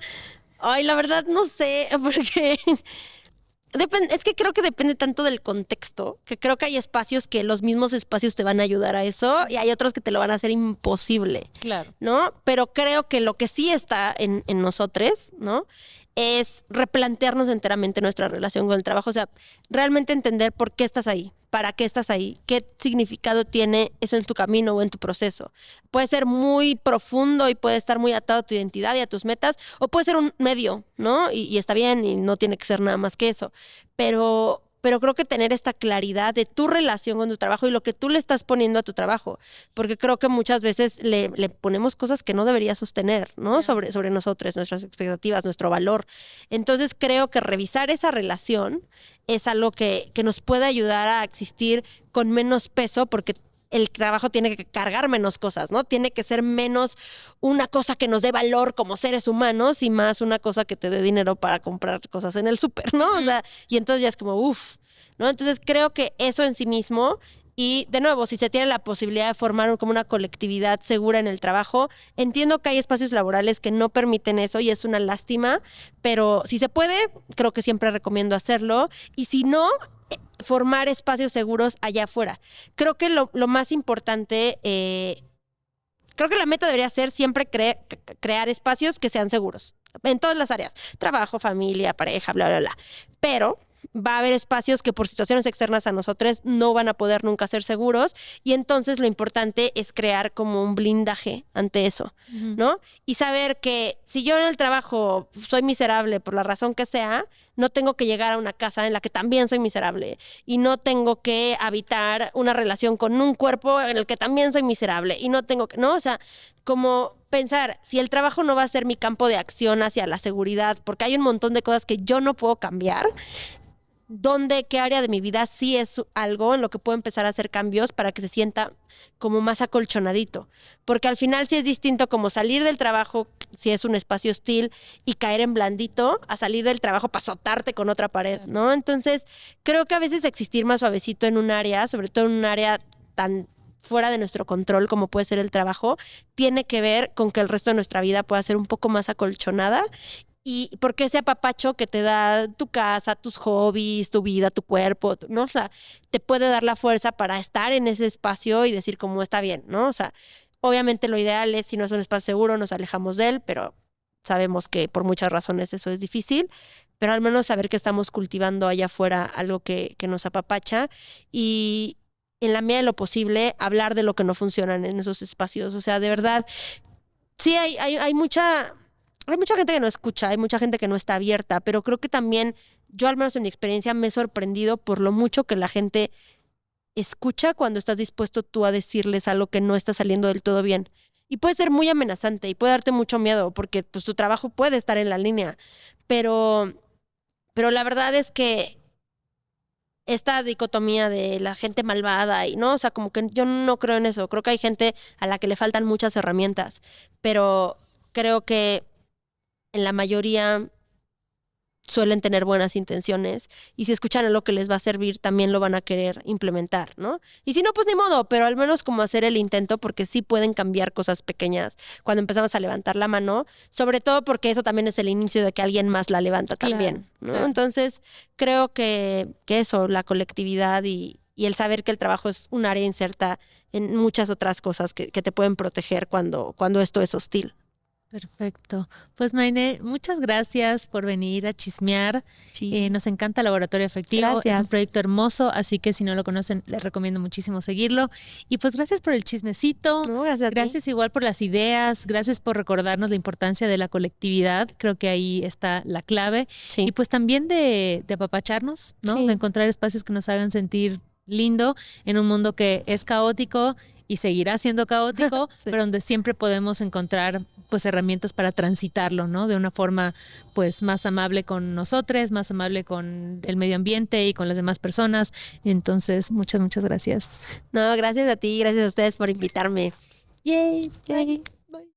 Ay, la verdad no sé, porque es que creo que depende tanto del contexto, que creo que hay espacios que los mismos espacios te van a ayudar a eso y hay otros que te lo van a hacer imposible. Claro. ¿No? Pero creo que lo que sí está en nosotros, ¿no? es replantearnos enteramente nuestra relación con el trabajo. O sea, realmente entender por qué estás ahí, para qué estás ahí, qué significado tiene eso en tu camino o en tu proceso. Puede ser muy profundo y puede estar muy atado a tu identidad y a tus metas, o puede ser un medio, ¿no? Y está bien y no tiene que ser nada más que eso. Pero creo que tener esta claridad de tu relación con tu trabajo y lo que tú le estás poniendo a tu trabajo, porque creo que muchas veces le ponemos cosas que no debería sostener, ¿no? Sobre nosotros, nuestras expectativas, nuestro valor. Entonces creo que revisar esa relación es algo que nos puede ayudar a existir con menos peso, porque el trabajo tiene que cargar menos cosas, ¿no? Tiene que ser menos una cosa que nos dé valor como seres humanos y más una cosa que te dé dinero para comprar cosas en el súper, ¿no? O sea, y entonces ya es como, uff, ¿no? Entonces creo que eso en sí mismo, y de nuevo, si se tiene la posibilidad de formar como una colectividad segura en el trabajo, entiendo que hay espacios laborales que no permiten eso y es una lástima, pero si se puede, creo que siempre recomiendo hacerlo, y si no, formar espacios seguros allá afuera. Creo que lo más importante, creo que la meta debería ser siempre crear espacios que sean seguros, en todas las áreas, trabajo, familia, pareja, bla, bla, bla. Pero va a haber espacios que por situaciones externas a nosotros no van a poder nunca ser seguros, y entonces lo importante es crear como un blindaje ante eso, ¿no? Y saber que si yo en el trabajo soy miserable por la razón que sea, no tengo que llegar a una casa en la que también soy miserable, y no tengo que habitar una relación con un cuerpo en el que también soy miserable, y no tengo que, ¿no? O sea, como pensar, si el trabajo no va a ser mi campo de acción hacia la seguridad, porque hay un montón de cosas que yo no puedo cambiar, qué área de mi vida sí es algo en lo que puedo empezar a hacer cambios para que se sienta como más acolchonadito. Porque al final sí es distinto como salir del trabajo, si es un espacio hostil, y caer en blandito, a salir del trabajo para azotarte con otra pared, ¿no? Entonces, creo que a veces existir más suavecito en un área, sobre todo en un área tan fuera de nuestro control como puede ser el trabajo, tiene que ver con que el resto de nuestra vida pueda ser un poco más acolchonada. Y porque ese apapacho que te da tu casa, tus hobbies, tu vida, tu cuerpo, ¿no? O sea, te puede dar la fuerza para estar en ese espacio y decir cómo está bien, ¿no? O sea, obviamente lo ideal es, si no es un espacio seguro, nos alejamos de él, pero sabemos que por muchas razones eso es difícil, pero al menos saber que estamos cultivando allá afuera algo que nos apapacha, y en la medida de lo posible hablar de lo que no funciona en esos espacios. O sea, de verdad, sí hay mucha gente que no escucha, hay mucha gente que no está abierta, pero creo que también yo, al menos en mi experiencia, me he sorprendido por lo mucho que la gente escucha cuando estás dispuesto tú a decirles algo que no está saliendo del todo bien. Y puede ser muy amenazante y puede darte mucho miedo porque pues, tu trabajo puede estar en la línea, pero la verdad es que esta dicotomía de la gente malvada y no, o sea, como que yo no creo en eso. Creo que hay gente a la que le faltan muchas herramientas, pero creo que en la mayoría suelen tener buenas intenciones, y si escuchan a lo que les va a servir, también lo van a querer implementar, ¿no? Y si no, pues ni modo, pero al menos como hacer el intento, porque sí pueden cambiar cosas pequeñas cuando empezamos a levantar la mano, sobre todo porque eso también es el inicio de que alguien más la levanta también, ¿no? Claro. Entonces, creo que eso, la colectividad y el saber que el trabajo es un área inserta en muchas otras cosas que te pueden proteger cuando esto es hostil. Perfecto. Pues Mayne, muchas gracias por venir a chismear. Sí. Nos encanta Laboratorio Afectivo. Gracias. Es un proyecto hermoso, así que si no lo conocen, les recomiendo muchísimo seguirlo. Y pues gracias por el chismecito. No, gracias igual por las ideas. Gracias por recordarnos la importancia de la colectividad. Creo que ahí está la clave. Sí. Y pues también de apapacharnos, ¿no? Sí. De encontrar espacios que nos hagan sentir lindo en un mundo que es caótico y seguirá siendo caótico, sí. Pero donde siempre podemos encontrar pues herramientas para transitarlo, ¿no? De una forma pues más amable con nosotros, más amable con el medio ambiente y con las demás personas. Entonces, muchas gracias. No, gracias a ti, gracias a ustedes por invitarme. Yay. Yay.